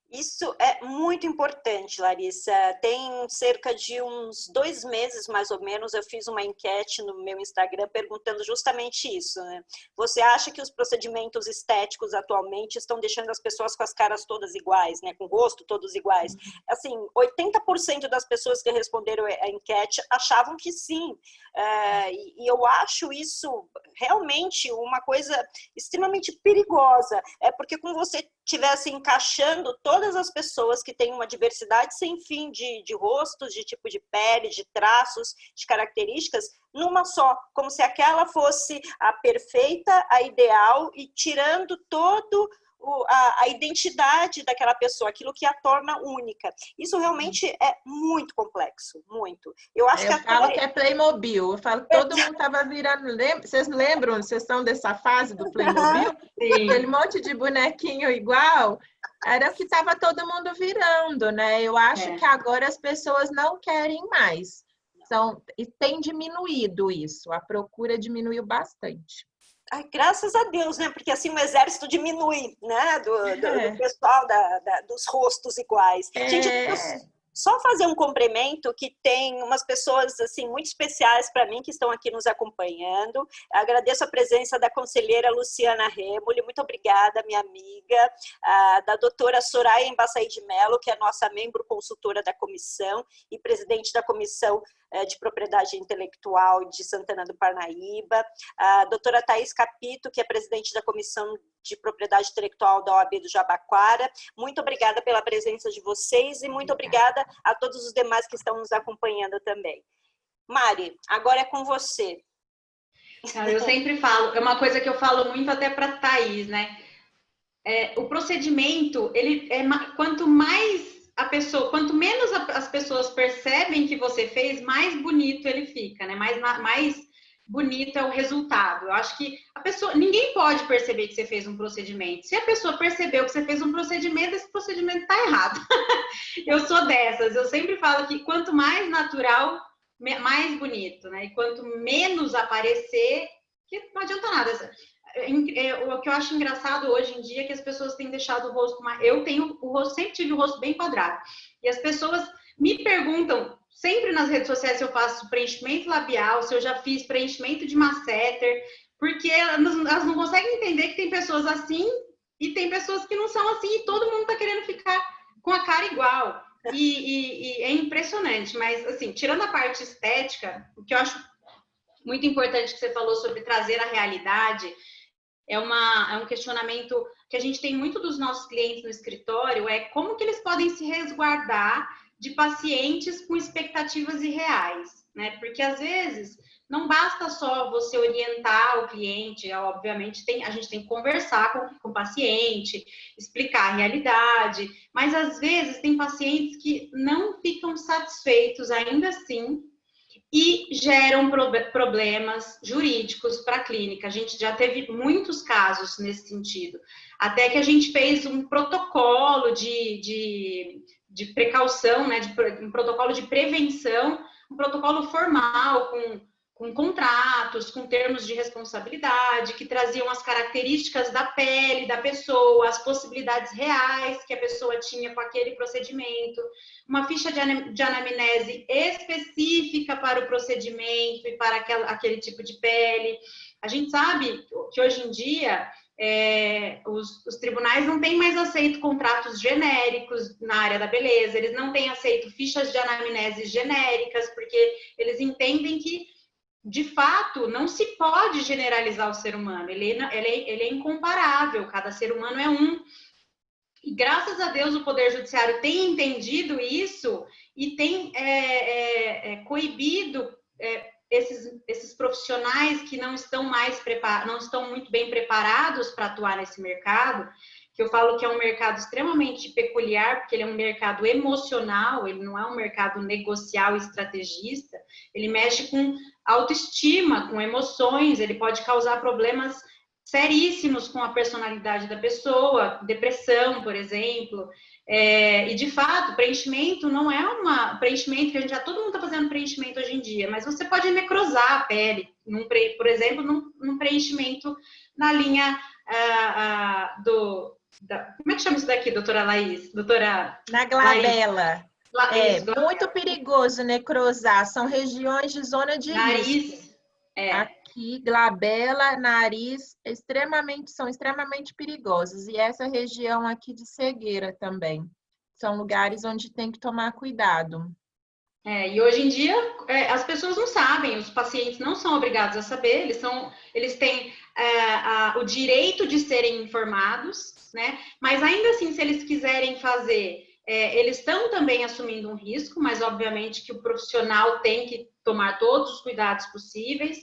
Isso é muito importante, Larissa. Tem cerca de uns 2 meses, mais ou menos, eu fiz uma enquete no meu Instagram perguntando justamente isso, né? Você acha que os procedimentos estéticos atualmente estão deixando as pessoas com as caras todas iguais, né? Com o rosto todos iguais? Assim, 80% das pessoas que responderam a enquete achavam que sim. E eu acho isso realmente uma coisa extremamente perigosa. É porque com você estivesse encaixando todas as pessoas que têm uma diversidade sem fim de rostos, de tipo de pele, de traços, de características, numa só, como se aquela fosse a perfeita, a ideal, e tirando todo a identidade daquela pessoa, aquilo que a torna única. Isso realmente é muito complexo, muito. Eu acho Eu falo que é Playmobil. Eu falo que todo mundo estava virando. Vocês lembram? Vocês são dessa fase do Playmobil? Sim. Aquele monte de bonequinho igual. Era o que estava todo mundo virando, né? Eu acho que agora as pessoas não querem mais. E tem diminuído isso. A procura diminuiu bastante. Ai, graças a Deus, né? Porque assim o exército diminui, né? Do pessoal dos rostos iguais. Gente, só fazer um cumprimento que tem umas pessoas assim muito especiais para mim que estão aqui nos acompanhando. Agradeço a presença da conselheira Luciana Remoli, muito obrigada, minha amiga, da doutora Soraya Embaçaí de Mello, que é nossa membro consultora da comissão e presidente da comissão de propriedade intelectual de Santana do Parnaíba, a doutora Thaís Capito, que é presidente da comissão de propriedade intelectual da OAB do Jabaquara. Muito obrigada pela presença de vocês e muito obrigada a todos os demais que estão nos acompanhando também. Mari, agora é com você. Eu sempre falo, é uma coisa que eu falo muito até para a Thaís, né? O procedimento, quanto menos as pessoas percebem que você fez, mais bonito ele fica, né? Mais bonito é o resultado. Eu acho que ninguém pode perceber que você fez um procedimento. Se a pessoa percebeu que você fez um procedimento, esse procedimento está errado. Eu sou dessas. Eu sempre falo que quanto mais natural, mais bonito, né? E quanto menos aparecer, que não adianta nada. O que eu acho engraçado hoje em dia é que as pessoas têm deixado o rosto mais... Eu tenho o rosto, sempre tive o rosto bem quadrado. E as pessoas me perguntam, sempre nas redes sociais, se eu faço preenchimento labial, se eu já fiz preenchimento de masseter, porque elas não conseguem entender que tem pessoas assim e tem pessoas que não são assim e todo mundo tá querendo ficar com a cara igual. E é impressionante, mas assim, tirando a parte estética, o que eu acho muito importante que você falou sobre trazer a realidade, é um questionamento que a gente tem muito dos nossos clientes no escritório, é como que eles podem se resguardar de pacientes com expectativas irreais, né? Porque às vezes não basta só você orientar o cliente, obviamente a gente tem que conversar com o paciente, explicar a realidade, mas às vezes tem pacientes que não ficam satisfeitos ainda assim e geram problemas jurídicos para a clínica. A gente já teve muitos casos nesse sentido. Até que a gente fez um protocolo de precaução, né, um protocolo de prevenção, um protocolo formal, com contratos, com termos de responsabilidade, que traziam as características da pele da pessoa, as possibilidades reais que a pessoa tinha com aquele procedimento, uma ficha de anamnese específica para o procedimento e para aquele tipo de pele. A gente sabe que hoje em dia os tribunais não têm mais aceito contratos genéricos na área da beleza, eles não têm aceito fichas de anamnese genéricas, porque eles entendem que de fato, não se pode generalizar o ser humano, ele é incomparável, cada ser humano é um. E graças a Deus o Poder Judiciário tem entendido isso e tem coibido esses profissionais que não estão muito bem preparados para atuar nesse mercado, que eu falo que é um mercado extremamente peculiar, porque ele é um mercado emocional, ele não é um mercado negocial e estrategista, ele mexe com autoestima, com emoções, ele pode causar problemas seríssimos com a personalidade da pessoa, depressão, por exemplo, e de fato, preenchimento não é preenchimento que todo mundo está fazendo preenchimento hoje em dia, mas você pode necrosar a pele, por exemplo, num preenchimento na linha como é que chama isso daqui, doutora Laís? Na glabela. Muito perigoso necrosar, são regiões de zona de risco. Aqui, glabela, nariz, são extremamente perigosos. E essa região aqui de cegueira também. São lugares onde tem que tomar cuidado. E hoje em dia as pessoas não sabem, os pacientes não são obrigados a saber, eles têm o direito de serem informados, né? Mas ainda assim, se eles quiserem fazer, eles estão também assumindo um risco, mas obviamente que o profissional tem que tomar todos os cuidados possíveis.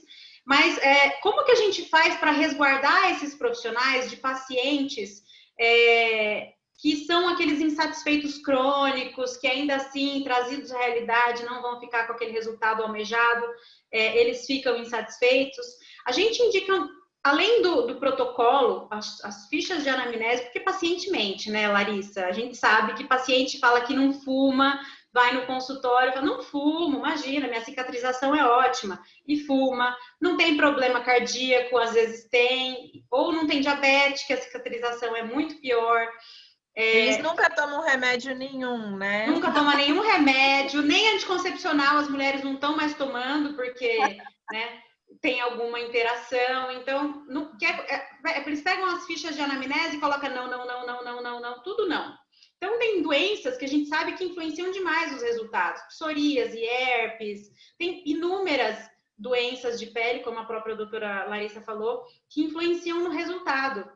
Mas como que a gente faz para resguardar esses profissionais de pacientes que são aqueles insatisfeitos crônicos, que ainda assim, trazidos à realidade, não vão ficar com aquele resultado almejado, eles ficam insatisfeitos. A gente indica, além do protocolo, as fichas de anamnese, porque pacientemente, né, Larissa? A gente sabe que paciente fala que não fuma, vai no consultório e fala, não fumo, imagina, minha cicatrização é ótima, e fuma, não tem problema cardíaco, às vezes tem, ou não tem diabetes, que a cicatrização é muito pior. Eles nunca tomam remédio nenhum, né? Nunca tomam nenhum remédio, nem anticoncepcional as mulheres não estão mais tomando, porque, né, tem alguma interação. Então, eles pegam as fichas de anamnese e colocam não, tudo não. Então, tem doenças que a gente sabe que influenciam demais os resultados. Psoríase, herpes, tem inúmeras doenças de pele, como a própria doutora Larissa falou, que influenciam no resultado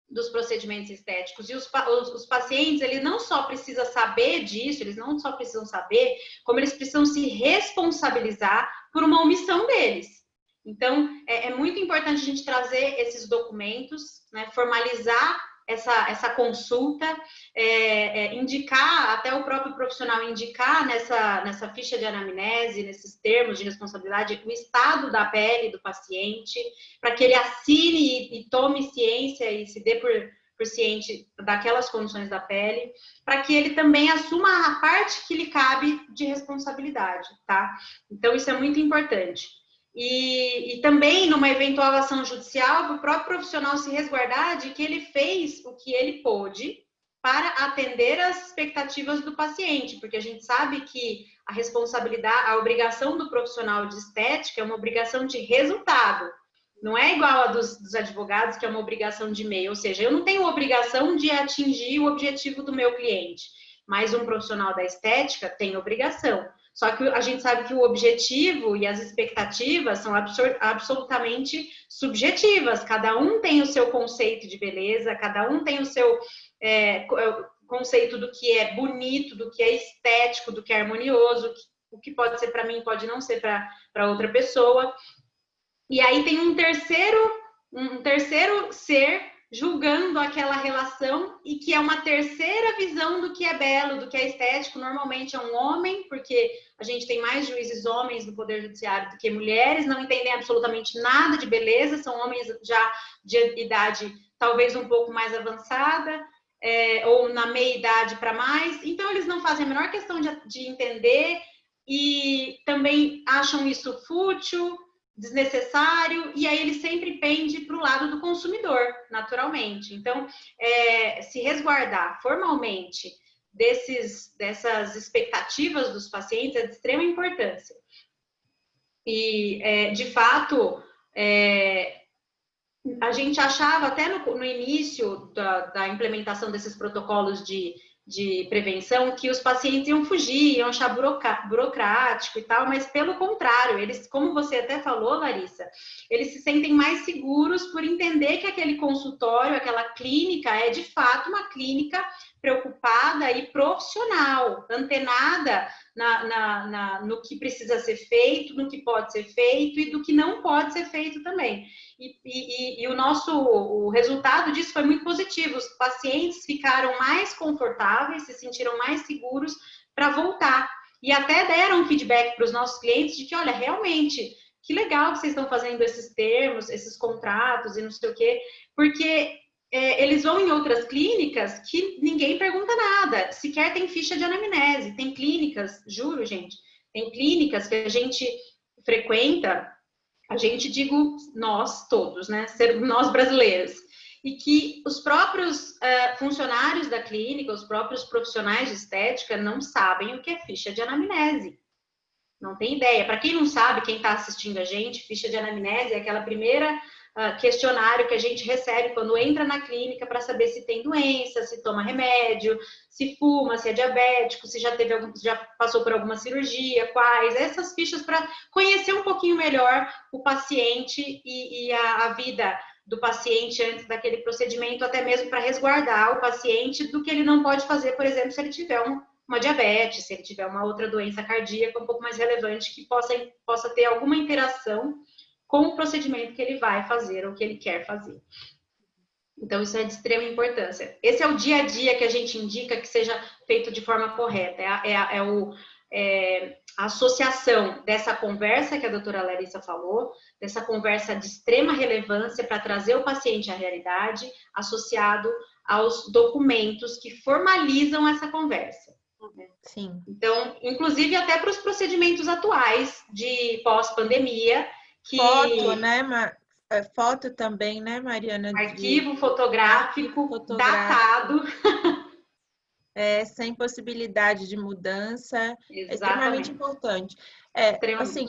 dos procedimentos estéticos. E os pacientes, eles não só precisam saber disso, eles não só precisam saber, como eles precisam se responsabilizar por uma omissão deles. Então, é muito importante a gente trazer esses documentos, né, formalizar essa consulta, indicar, até o próprio profissional indicar nessa ficha de anamnese, nesses termos de responsabilidade, o estado da pele do paciente, para que ele assine e tome ciência e se dê por ciente daquelas condições da pele, para que ele também assuma a parte que lhe cabe de responsabilidade, tá? Então, isso é muito importante. E também, numa eventual ação judicial, para o próprio profissional se resguardar de que ele fez o que ele pôde para atender as expectativas do paciente, porque a gente sabe que a responsabilidade, a obrigação do profissional de estética é uma obrigação de resultado. Não é igual a dos advogados, que é uma obrigação de meio, ou seja, eu não tenho obrigação de atingir o objetivo do meu cliente, mas um profissional da estética tem obrigação. Só que a gente sabe que o objetivo e as expectativas são absolutamente subjetivas. Cada um tem o seu conceito de beleza, cada um tem o seu conceito do que é bonito, do que é estético, do que é harmonioso, o que pode ser para mim pode não ser para outra pessoa. E aí tem um terceiro ser julgando aquela relação e que é uma terceira visão do que é belo, do que é estético. Normalmente é um homem, porque a gente tem mais juízes homens no Poder Judiciário do que mulheres, não entendem absolutamente nada de beleza, são homens já de idade talvez um pouco mais avançada, ou na meia-idade para mais. Então, eles não fazem a menor questão de entender e também acham isso fútil, desnecessário, e aí ele sempre pende para o lado do consumidor, naturalmente. Então, se resguardar formalmente dessas expectativas dos pacientes é de extrema importância. E, de fato, a gente achava até no início da implementação desses protocolos de prevenção que os pacientes iam fugir, iam achar burocrático e tal, mas pelo contrário, eles, como você até falou, Larissa, eles se sentem mais seguros por entender que aquele consultório, aquela clínica é de fato uma clínica preocupada e profissional, antenada no que precisa ser feito, no que pode ser feito e do que não pode ser feito também. E o resultado disso foi muito positivo. Os pacientes ficaram mais confortáveis, se sentiram mais seguros para voltar. E até deram feedback para os nossos clientes de que, olha, realmente, que legal que vocês estão fazendo esses termos, esses contratos e não sei o quê, porque eles vão em outras clínicas que ninguém pergunta nada, sequer tem ficha de anamnese. Tem clínicas, juro, gente, tem clínicas que a gente frequenta, a gente, digo, nós todos, né, nós brasileiros, e que os próprios funcionários da clínica, os próprios profissionais de estética não sabem o que é ficha de anamnese. Não tem ideia. Para quem não sabe, quem está assistindo a gente, ficha de anamnese é aquela primeira questionário que a gente recebe quando entra na clínica para saber se tem doença, se toma remédio, se fuma, se é diabético, se já passou por alguma cirurgia, quais, essas fichas para conhecer um pouquinho melhor o paciente e a vida do paciente antes daquele procedimento, até mesmo para resguardar o paciente do que ele não pode fazer, por exemplo, se ele tiver uma diabetes, se ele tiver uma outra doença cardíaca um pouco mais relevante que possa ter alguma interação com o procedimento que ele vai fazer ou que ele quer fazer. Então, isso é de extrema importância. Esse é o dia a dia que a gente indica que seja feito de forma correta. A associação dessa conversa que a doutora Larissa falou, dessa conversa de extrema relevância para trazer o paciente à realidade, associado aos documentos que formalizam essa conversa. Sim. Então, inclusive até para os procedimentos atuais de pós-pandemia, que... Foto, né, foto também, né, Mariana? Arquivo fotográfico datado. Sem possibilidade de mudança. Exatamente. É extremamente importante. Assim,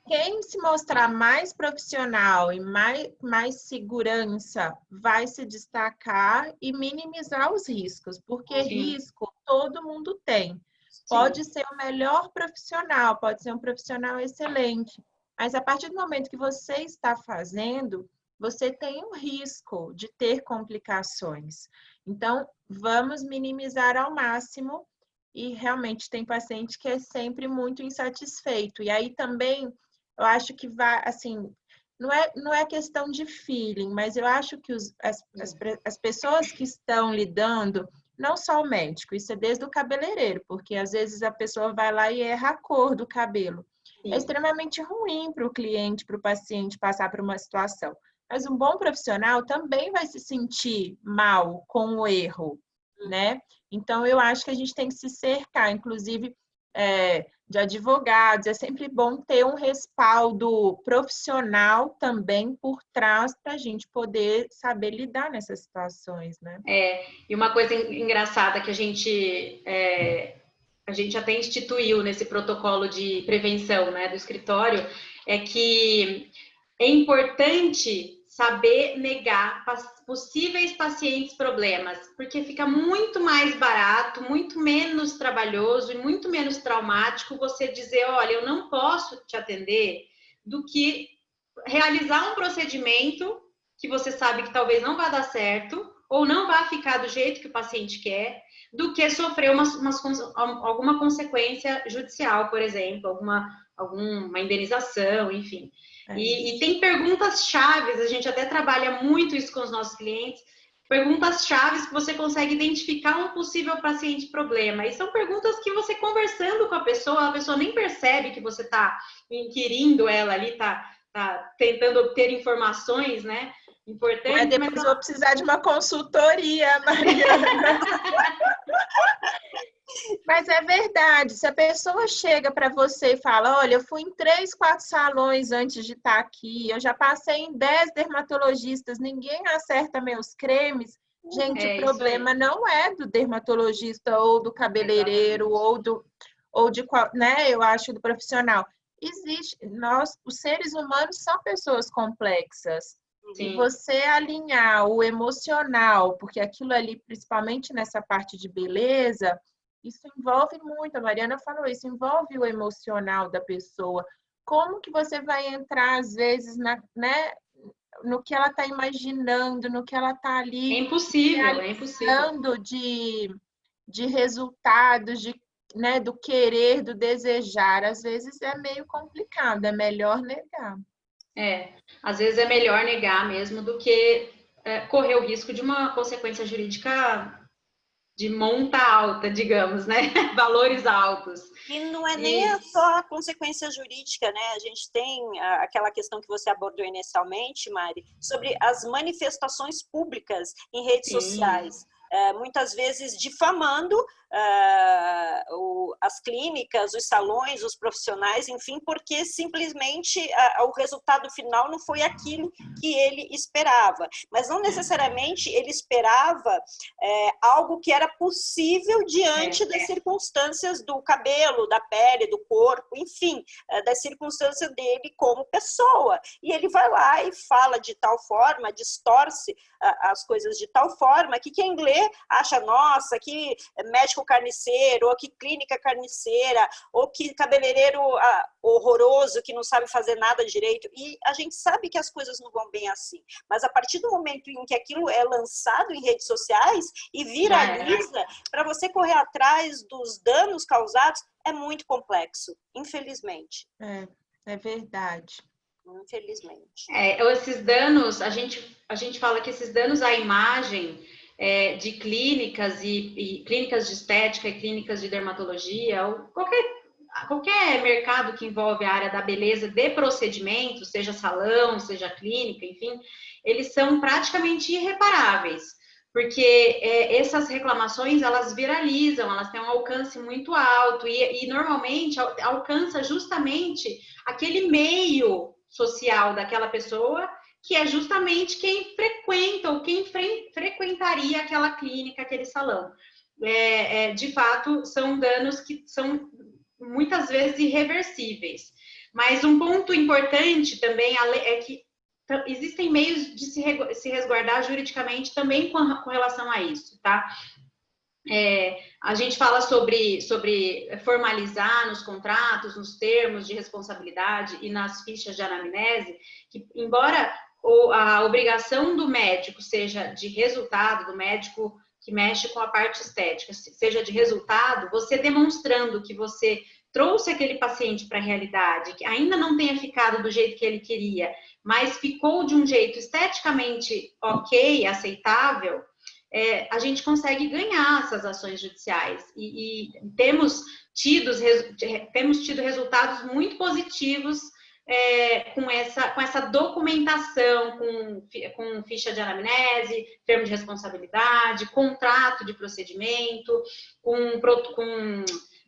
quem se mostrar mais profissional e mais segurança vai se destacar e minimizar os riscos, porque Sim. risco todo mundo tem. Sim. Pode ser o melhor profissional, pode ser um profissional excelente, mas a partir do momento que você está fazendo, você tem um risco de ter complicações. Então, vamos minimizar ao máximo. E realmente tem paciente que é sempre muito insatisfeito. E aí também, eu acho que vai, assim, não é questão de feeling, mas eu acho que as pessoas que estão lidando, não só o médico, isso é desde o cabeleireiro, porque às vezes a pessoa vai lá e erra a cor do cabelo. Sim. É extremamente ruim para o cliente, para o paciente passar por uma situação. Mas um bom profissional também vai se sentir mal com o erro, né? Então, eu acho que a gente tem que se cercar, inclusive, de advogados. É sempre bom ter um respaldo profissional também por trás para a gente poder saber lidar nessas situações, né? E uma coisa engraçada que a gente até instituiu nesse protocolo de prevenção, né, do escritório, é que é importante saber negar possíveis pacientes problemas, porque fica muito mais barato, muito menos trabalhoso e muito menos traumático você dizer, olha, eu não posso te atender, do que realizar um procedimento que você sabe que talvez não vai dar certo, ou não vai ficar do jeito que o paciente quer, do que sofrer alguma consequência judicial, por exemplo, alguma indenização, enfim. E tem perguntas chaves, a gente até trabalha muito isso com os nossos clientes, perguntas chaves que você consegue identificar um possível paciente problema. E são perguntas que você conversando com a pessoa nem percebe que você está inquirindo ela ali, está tentando obter informações, né? Importante. Depois eu vou precisar de uma consultoria, Mariana. Mas é verdade, se a pessoa chega para você e fala, olha, eu fui em 3, 4 salões antes de estar aqui, eu já passei em 10 dermatologistas, ninguém acerta meus cremes, gente, o problema não é do dermatologista ou do cabeleireiro ou de qual, né, eu acho, do profissional. Os seres humanos são pessoas complexas. Sim. E você alinhar o emocional, porque aquilo ali, principalmente nessa parte de beleza, isso envolve muito, a Mariana falou, isso envolve o emocional da pessoa. Como que você vai entrar, às vezes, no que ela está imaginando, no que ela está ali... É impossível. De resultados, do querer, do desejar. Às vezes é meio complicado, é melhor negar. Às vezes é melhor negar mesmo do que correr o risco de uma consequência jurídica de monta alta, digamos, né? Valores altos. E não é nem só a consequência jurídica, né? A gente tem aquela questão que você abordou inicialmente, Mari, sobre as manifestações públicas em redes sociais. Muitas vezes difamando as clínicas, os salões, os profissionais, enfim, porque simplesmente o resultado final não foi aquilo que ele esperava. Mas não necessariamente ele esperava algo que era possível diante das circunstâncias do cabelo, da pele, do corpo, enfim, das circunstâncias dele como pessoa. E ele vai lá e fala de tal forma, distorce as coisas de tal forma que quem lê acha, nossa, que médico carniceiro, ou que clínica carniceira, ou que cabeleireiro horroroso, que não sabe fazer nada direito. E a gente sabe que as coisas não vão bem assim. Mas a partir do momento em que aquilo é lançado em redes sociais e viraliza, para você correr atrás dos danos causados, é muito complexo, infelizmente. É verdade. Infelizmente. Esses danos, a gente fala que esses danos à imagem de clínicas e clínicas de estética e clínicas de dermatologia, ou qualquer mercado que envolve a área da beleza de procedimentos, seja salão, seja clínica, enfim, eles são praticamente irreparáveis, porque essas reclamações, elas viralizam, elas têm um alcance muito alto e normalmente alcança justamente aquele meio social daquela pessoa, que é justamente quem frequenta ou quem frequentaria aquela clínica, aquele salão. De fato, são danos que são muitas vezes irreversíveis. Mas um ponto importante também é que existem meios de se resguardar juridicamente também com relação a isso, tá? A gente fala sobre formalizar nos contratos, nos termos de responsabilidade e nas fichas de anamnese, que embora a obrigação do médico seja de resultado, do médico que mexe com a parte estética, seja de resultado, você demonstrando que você trouxe aquele paciente para a realidade, que ainda não tenha ficado do jeito que ele queria, mas ficou de um jeito esteticamente ok, aceitável, a gente consegue ganhar essas ações judiciais e temos tido resultados muito positivos com essa documentação, com ficha de anamnese, termo de responsabilidade, contrato de procedimento, com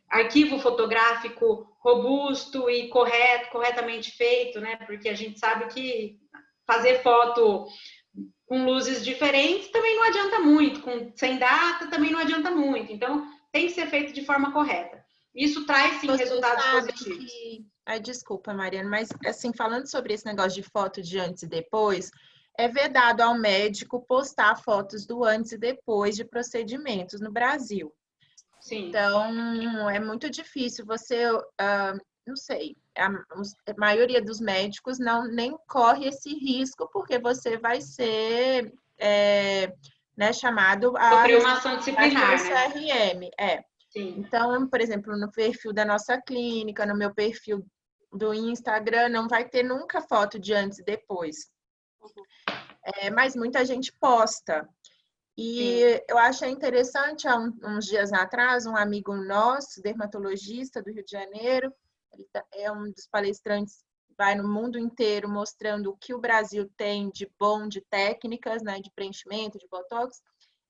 arquivo fotográfico robusto e corretamente feito, né? Porque a gente sabe que fazer foto com luzes diferentes também não adianta muito, sem data também não adianta muito. Então, tem que ser feito de forma correta. Isso traz, sim, resultados positivos. Desculpa, Mariana, mas, assim, falando sobre esse negócio de foto de antes e depois, é vedado ao médico postar fotos do antes e depois de procedimentos no Brasil. Sim. Então, é muito difícil você, não sei, a maioria dos médicos nem corre esse risco, porque você vai ser chamado a sofrer uma ação disciplinar, né? CRM. Sim. Então, por exemplo, no perfil da nossa clínica, no meu perfil do Instagram, não vai ter nunca foto de antes e depois. Mas muita gente posta. E Sim. eu achei interessante, há uns dias atrás, um amigo nosso, dermatologista do Rio de Janeiro, ele é um dos palestrantes, vai no mundo inteiro mostrando o que o Brasil tem de bom de técnicas, né, de preenchimento, de botox.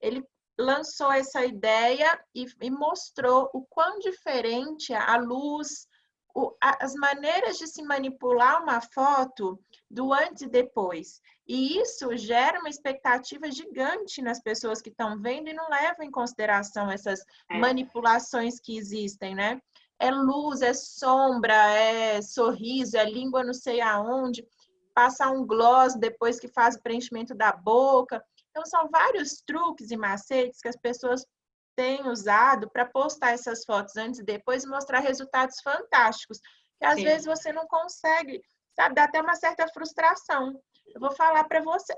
Ele lançou essa ideia e mostrou o quão diferente a luz, as maneiras de se manipular uma foto do antes e depois. E isso gera uma expectativa gigante nas pessoas que estão vendo e não levam em consideração essas manipulações que existem, né? É luz, é sombra, é sorriso, é língua não sei aonde, passar um gloss depois que faz o preenchimento da boca. Então, são vários truques e macetes que as pessoas têm usado para postar essas fotos antes e depois e mostrar resultados fantásticos. Que às vezes você não consegue, sabe? Dá até uma certa frustração. Eu vou falar para você,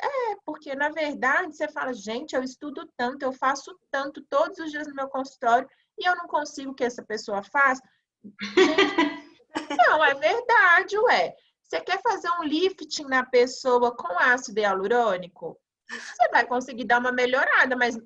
porque na verdade você fala, gente, eu estudo tanto, eu faço tanto todos os dias no meu consultório e eu não consigo que essa pessoa faça. Gente, não, é verdade, ué. Você quer fazer um lifting na pessoa com ácido hialurônico? Você vai conseguir dar uma melhorada, mas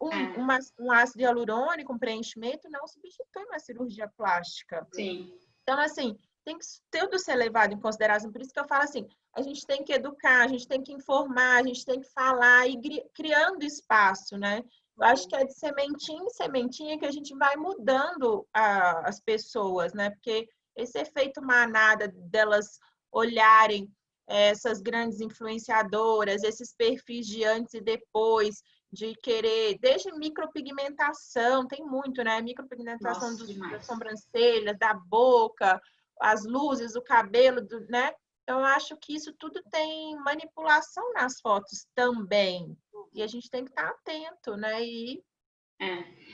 um ácido hialurônico, um preenchimento, não substitui uma cirurgia plástica. Sim. Então, assim, tem que tudo ser levado em consideração. Por isso que eu falo assim, a gente tem que educar, a gente tem que informar, a gente tem que falar e criando espaço, né? Eu acho que é de sementinha em sementinha que a gente vai mudando as pessoas, né? Porque esse efeito manada delas olharem essas grandes influenciadoras, esses perfis de antes e depois, de querer, desde micropigmentação, tem muito, né? Micropigmentação das sobrancelhas, da boca, as luzes, o cabelo, né? Eu acho que isso tudo tem manipulação nas fotos também. E a gente tem que estar atento, né?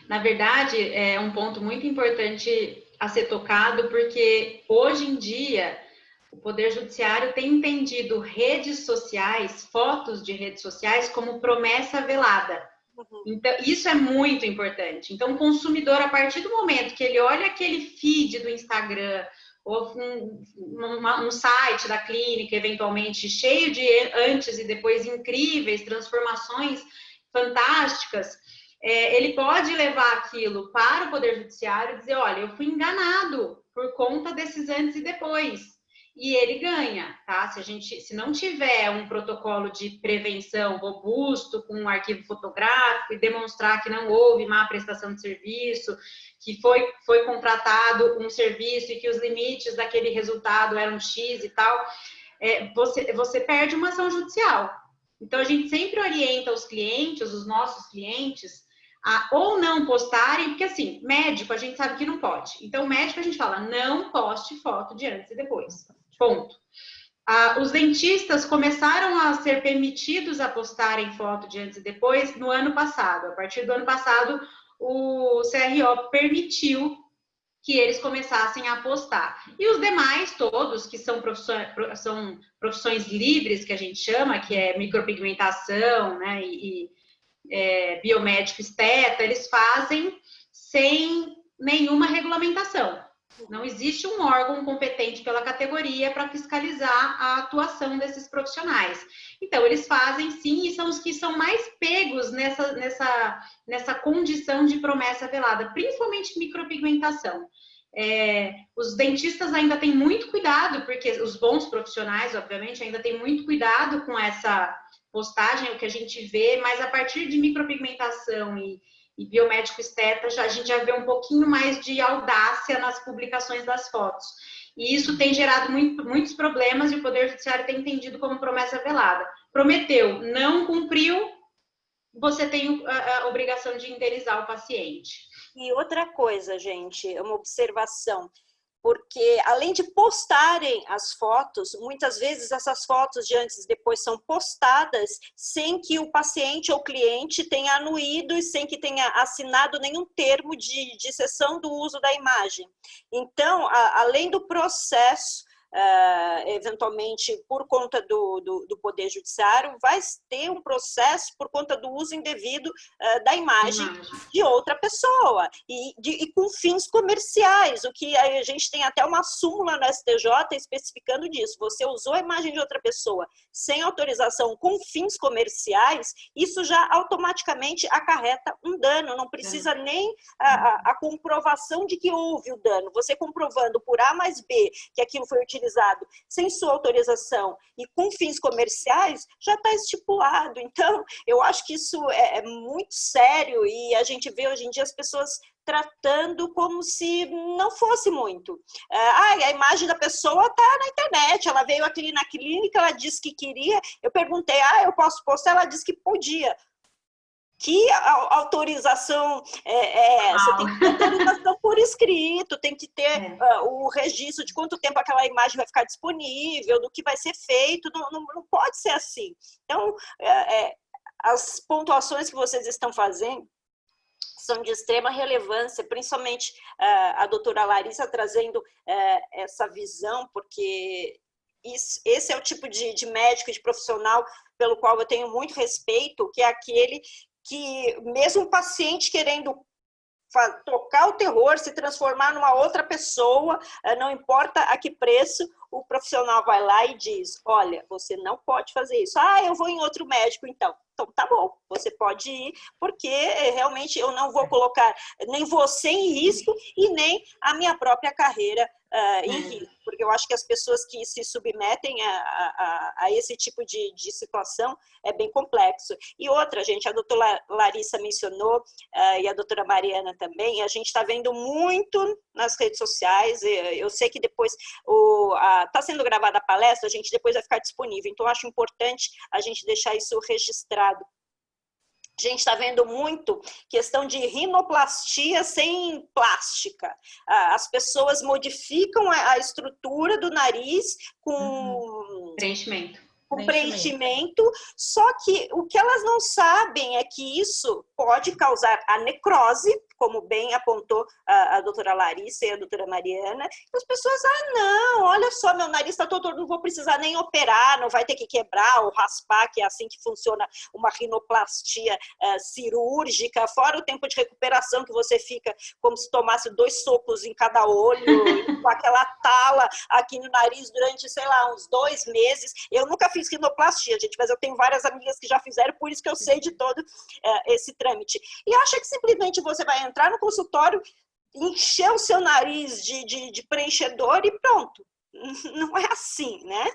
Na verdade, é um ponto muito importante a ser tocado, porque hoje em dia o Poder Judiciário tem entendido redes sociais, fotos de redes sociais, como promessa velada. Então, isso é muito importante. Então, o consumidor, a partir do momento que ele olha aquele feed do Instagram ou um site da clínica, eventualmente, cheio de antes e depois incríveis, transformações fantásticas, ele pode levar aquilo para o Poder Judiciário e dizer, olha, eu fui enganado por conta desses antes e depois. E ele ganha, tá? Se não tiver um protocolo de prevenção robusto, com um arquivo fotográfico e demonstrar que não houve má prestação de serviço, que foi contratado um serviço e que os limites daquele resultado eram X e tal, você perde uma ação judicial. Então, a gente sempre orienta os clientes, os nossos clientes, a ou não postarem, porque assim, médico a gente sabe que não pode. Então, médico a gente fala, não poste foto de antes e depois. Ponto. Os dentistas começaram a ser permitidos a postarem foto de antes e depois no ano passado. A partir do ano passado, o CRO permitiu que eles começassem a postar. E os demais, todos, que são profissões livres, que a gente chama, que é micropigmentação, né, biomédico esteta, eles fazem sem nenhuma regulamentação. Não existe um órgão competente pela categoria para fiscalizar a atuação desses profissionais. Então, eles fazem sim, e são os que são mais pegos nessa condição de promessa velada, principalmente micropigmentação. Os dentistas ainda têm muito cuidado, porque os bons profissionais, obviamente, ainda têm muito cuidado com essa postagem, o que a gente vê, mas a partir de micropigmentação e biomédico esteta, a gente já vê um pouquinho mais de audácia nas publicações das fotos. E isso tem gerado muitos problemas e o Poder Judiciário tem entendido como promessa velada. Prometeu, não cumpriu, você tem a obrigação de indenizar o paciente. E outra coisa, gente, uma observação. Porque, além de postarem as fotos, muitas vezes essas fotos de antes e depois são postadas sem que o paciente ou cliente tenha anuído e sem que tenha assinado nenhum termo de cessão do uso da imagem. Então, além do processo, eventualmente por conta do Poder Judiciário, vai ter um processo por conta do uso indevido da imagem de outra pessoa e com fins comerciais, o que a gente tem até uma súmula no STJ especificando disso. Você usou a imagem de outra pessoa sem autorização com fins comerciais, isso já automaticamente acarreta um dano, não precisa nem a comprovação de que houve o dano. Você comprovando por A mais B que aquilo foi utilizado sem sua autorização e com fins comerciais, já está estipulado. Então, eu acho que isso é muito sério e a gente vê hoje em dia as pessoas tratando como se não fosse muito. A imagem da pessoa está na internet, ela veio aqui na clínica, ela disse que queria, eu perguntei, eu posso postar? Ela disse que podia. Que autorização essa? Tem que ter autorização por escrito, tem que ter o registro de quanto tempo aquela imagem vai ficar disponível, do que vai ser feito, não pode ser assim. Então, as pontuações que vocês estão fazendo são de extrema relevância, principalmente a doutora Larissa trazendo essa visão, porque esse é o tipo de médico, de profissional pelo qual eu tenho muito respeito, que é aquele que mesmo o paciente querendo tocar o terror, se transformar numa outra pessoa, não importa a que preço, o profissional vai lá e diz, olha, você não pode fazer isso. Eu vou em outro médico, então. Então, tá bom, você pode ir, porque realmente eu não vou colocar nem você em risco e nem a minha própria carreira em risco, porque eu acho que as pessoas que se submetem a esse tipo de situação é bem complexo. E outra, gente, a doutora Larissa mencionou, e a doutora Mariana também, a gente está vendo muito nas redes sociais, eu sei que depois está sendo gravada a palestra, a gente depois vai ficar disponível, então eu acho importante a gente deixar isso registrado. A gente está vendo muito questão de rinoplastia sem plástica. As pessoas modificam a estrutura do nariz com preenchimento, só que o que elas não sabem é que isso pode causar a necrose, como bem apontou a doutora Larissa e a doutora Mariana, as pessoas, não, olha só, meu nariz está todo, não vou precisar nem operar, não vai ter que quebrar ou raspar, que é assim que funciona uma rinoplastia cirúrgica, fora o tempo de recuperação que você fica como se tomasse 2 socos em cada olho, com aquela tala aqui no nariz durante, sei lá, uns 2 meses. Eu nunca fiz rinoplastia, gente, mas eu tenho várias amigas que já fizeram, por isso que eu sei de todo esse trâmite. E acha que simplesmente você vai entrar no consultório, encher o seu nariz de preenchedor e pronto. Não é assim, né?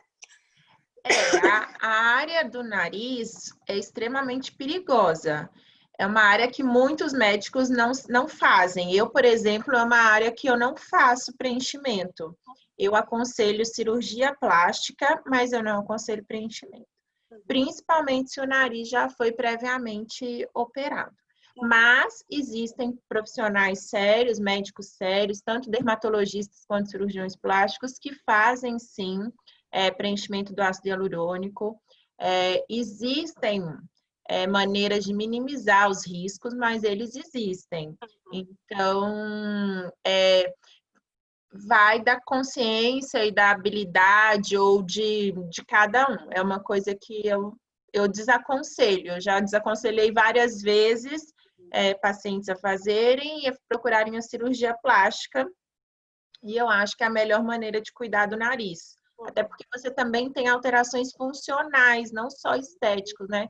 A área do nariz é extremamente perigosa. É uma área que muitos médicos não fazem. Eu, por exemplo, é uma área que eu não faço preenchimento. Eu aconselho cirurgia plástica, mas eu não aconselho preenchimento. Principalmente se o nariz já foi previamente operado. Mas existem profissionais sérios, médicos sérios, tanto dermatologistas quanto cirurgiões plásticos, que fazem, sim, preenchimento do ácido hialurônico. Existem maneiras de minimizar os riscos, mas eles existem. Então, vai da consciência e da habilidade ou de cada um. É uma coisa que eu desaconselho. Eu já desaconselhei várias vezes pacientes a fazerem e a procurarem a cirurgia plástica. E eu acho que é a melhor maneira de cuidar do nariz. Até porque você também tem alterações funcionais, não só estéticos, né?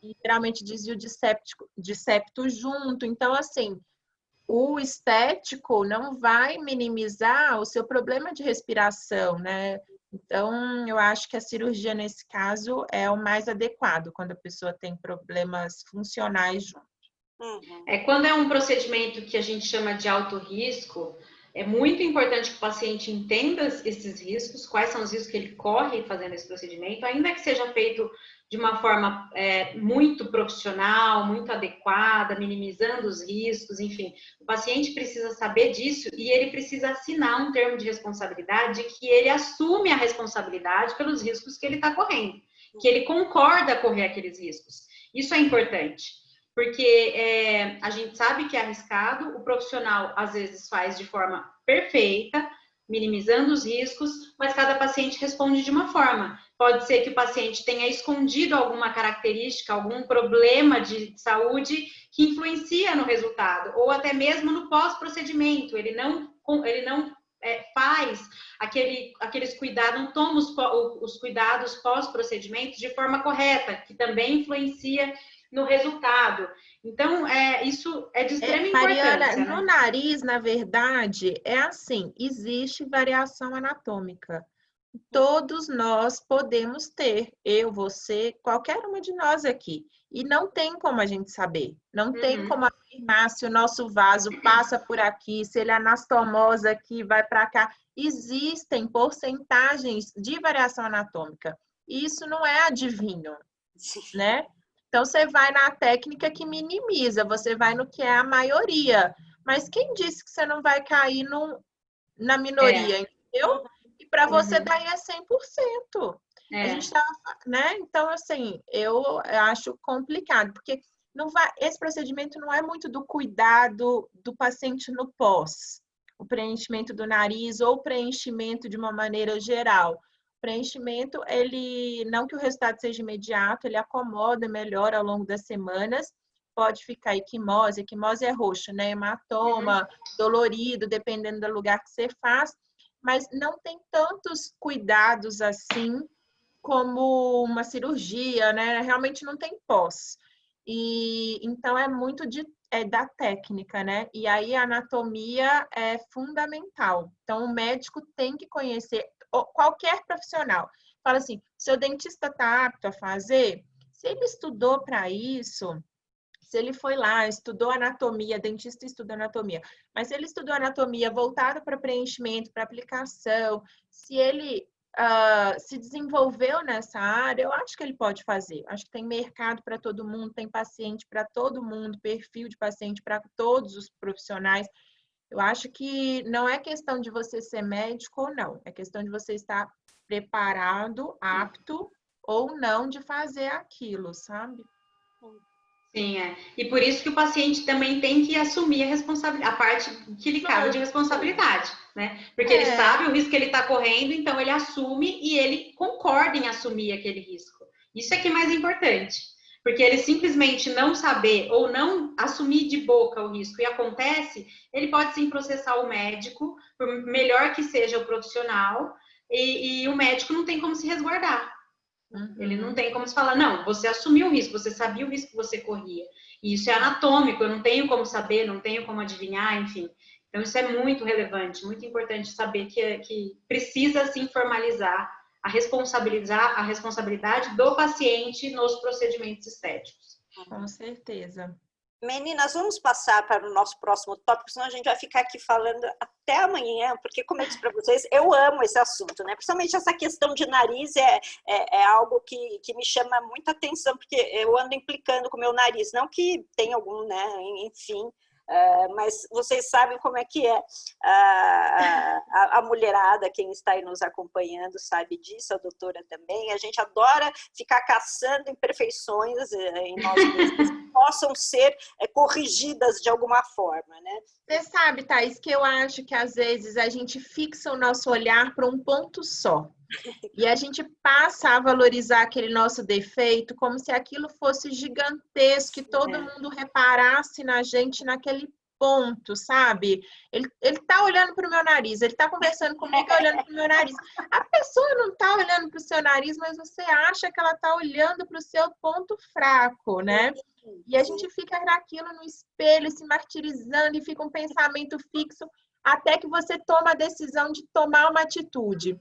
E geralmente desvio de septo junto. Então, assim, o estético não vai minimizar o seu problema de respiração, né? Então, eu acho que a cirurgia, nesse caso, é o mais adequado, quando a pessoa tem problemas funcionais junto. Quando é um procedimento que a gente chama de alto risco, é muito importante que o paciente entenda esses riscos, quais são os riscos que ele corre fazendo esse procedimento, ainda que seja feito de uma forma muito profissional, muito adequada, minimizando os riscos, enfim. O paciente precisa saber disso e ele precisa assinar um termo de responsabilidade que ele assume a responsabilidade pelos riscos que ele está correndo, que ele concorda correr aqueles riscos. Isso é importante. Porque a gente sabe que é arriscado, o profissional às vezes faz de forma perfeita, minimizando os riscos, mas cada paciente responde de uma forma. Pode ser que o paciente tenha escondido alguma característica, algum problema de saúde que influencia no resultado, ou até mesmo no pós-procedimento, ele não faz aqueles cuidados, não toma os cuidados pós-procedimento de forma correta, que também influencia no resultado. Então, isso é de extrema importância. Mariana, no nariz, na verdade, é assim, existe variação anatômica. Todos nós podemos ter, eu, você, qualquer uma de nós aqui. E não tem como a gente saber. Não tem como afirmar se o nosso vaso passa por aqui, se ele é anastomosa aqui, vai para cá. Existem porcentagens de variação anatômica. Isso não é adivinho, né? Então, você vai na técnica que minimiza, você vai no que é a maioria. Mas quem disse que você não vai cair na minoria, entendeu? E para você daí é 100%. A gente tá, né? Então, assim, eu acho complicado, porque esse procedimento não é muito do cuidado do paciente no pós. O preenchimento do nariz ou o preenchimento de uma maneira geral. Preenchimento, ele não que o resultado seja imediato, ele acomoda melhor ao longo das semanas. Pode ficar equimose é roxo, né? Hematoma, dolorido, dependendo do lugar que você faz, mas não tem tantos cuidados assim como uma cirurgia, né? Realmente não tem pós. E então é muito da técnica, né? E aí a anatomia é fundamental. Então o médico tem que conhecer, qualquer profissional. Fala assim, seu dentista está apto a fazer? Se ele estudou para isso, se ele foi lá, estudou anatomia, dentista estuda anatomia, mas se ele estudou anatomia voltada para preenchimento, para aplicação, se ele se desenvolveu nessa área, eu acho que ele pode fazer. Acho que tem mercado para todo mundo, tem paciente para todo mundo, perfil de paciente para todos os profissionais. Eu acho que não é questão de você ser médico ou não, é questão de você estar preparado, apto ou não de fazer aquilo, sabe? Sim, é. E por isso que o paciente também tem que assumir a responsabilidade, a parte que lhe cabe de responsabilidade, né? Porque ele sabe o risco que ele está correndo, então ele assume e ele concorda em assumir aquele risco. Isso é que é mais importante. Porque ele simplesmente não saber ou não assumir de boca o risco e acontece, ele pode sim processar o médico, por melhor que seja o profissional, e o médico não tem como se resguardar. Ele não tem como se falar, não, você assumiu o risco, você sabia o risco que você corria. E isso é anatômico, eu não tenho como saber, não tenho como adivinhar, enfim. Então, isso é muito relevante, muito importante saber que precisa, sim, formalizar a responsabilidade do paciente nos procedimentos estéticos. Com certeza. Meninas, vamos passar para o nosso próximo tópico, senão a gente vai ficar aqui falando até amanhã, porque, como eu disse para vocês, eu amo esse assunto, né? Principalmente essa questão de nariz é algo que me chama muita atenção, porque eu ando implicando com o meu nariz, não que tem algum, né? Enfim, mas vocês sabem como é que é. A mulherada, quem está aí nos acompanhando, sabe disso, a doutora também. A gente adora ficar caçando imperfeições em nós mesmos que possam ser corrigidas de alguma forma, né? Você sabe, Thaís, que eu acho que às vezes a gente fixa o nosso olhar para um ponto só. E a gente passa a valorizar aquele nosso defeito como se aquilo fosse gigantesco, que todo mundo reparasse na gente naquele ponto, sabe? Ele tá olhando para o meu nariz, ele tá conversando comigo olhando para o meu nariz. A pessoa não tá olhando para o seu nariz, mas você acha que ela tá olhando para o seu ponto fraco, né? E a gente fica naquilo no espelho, se martirizando, e fica um pensamento fixo, até que você toma a decisão de tomar uma atitude.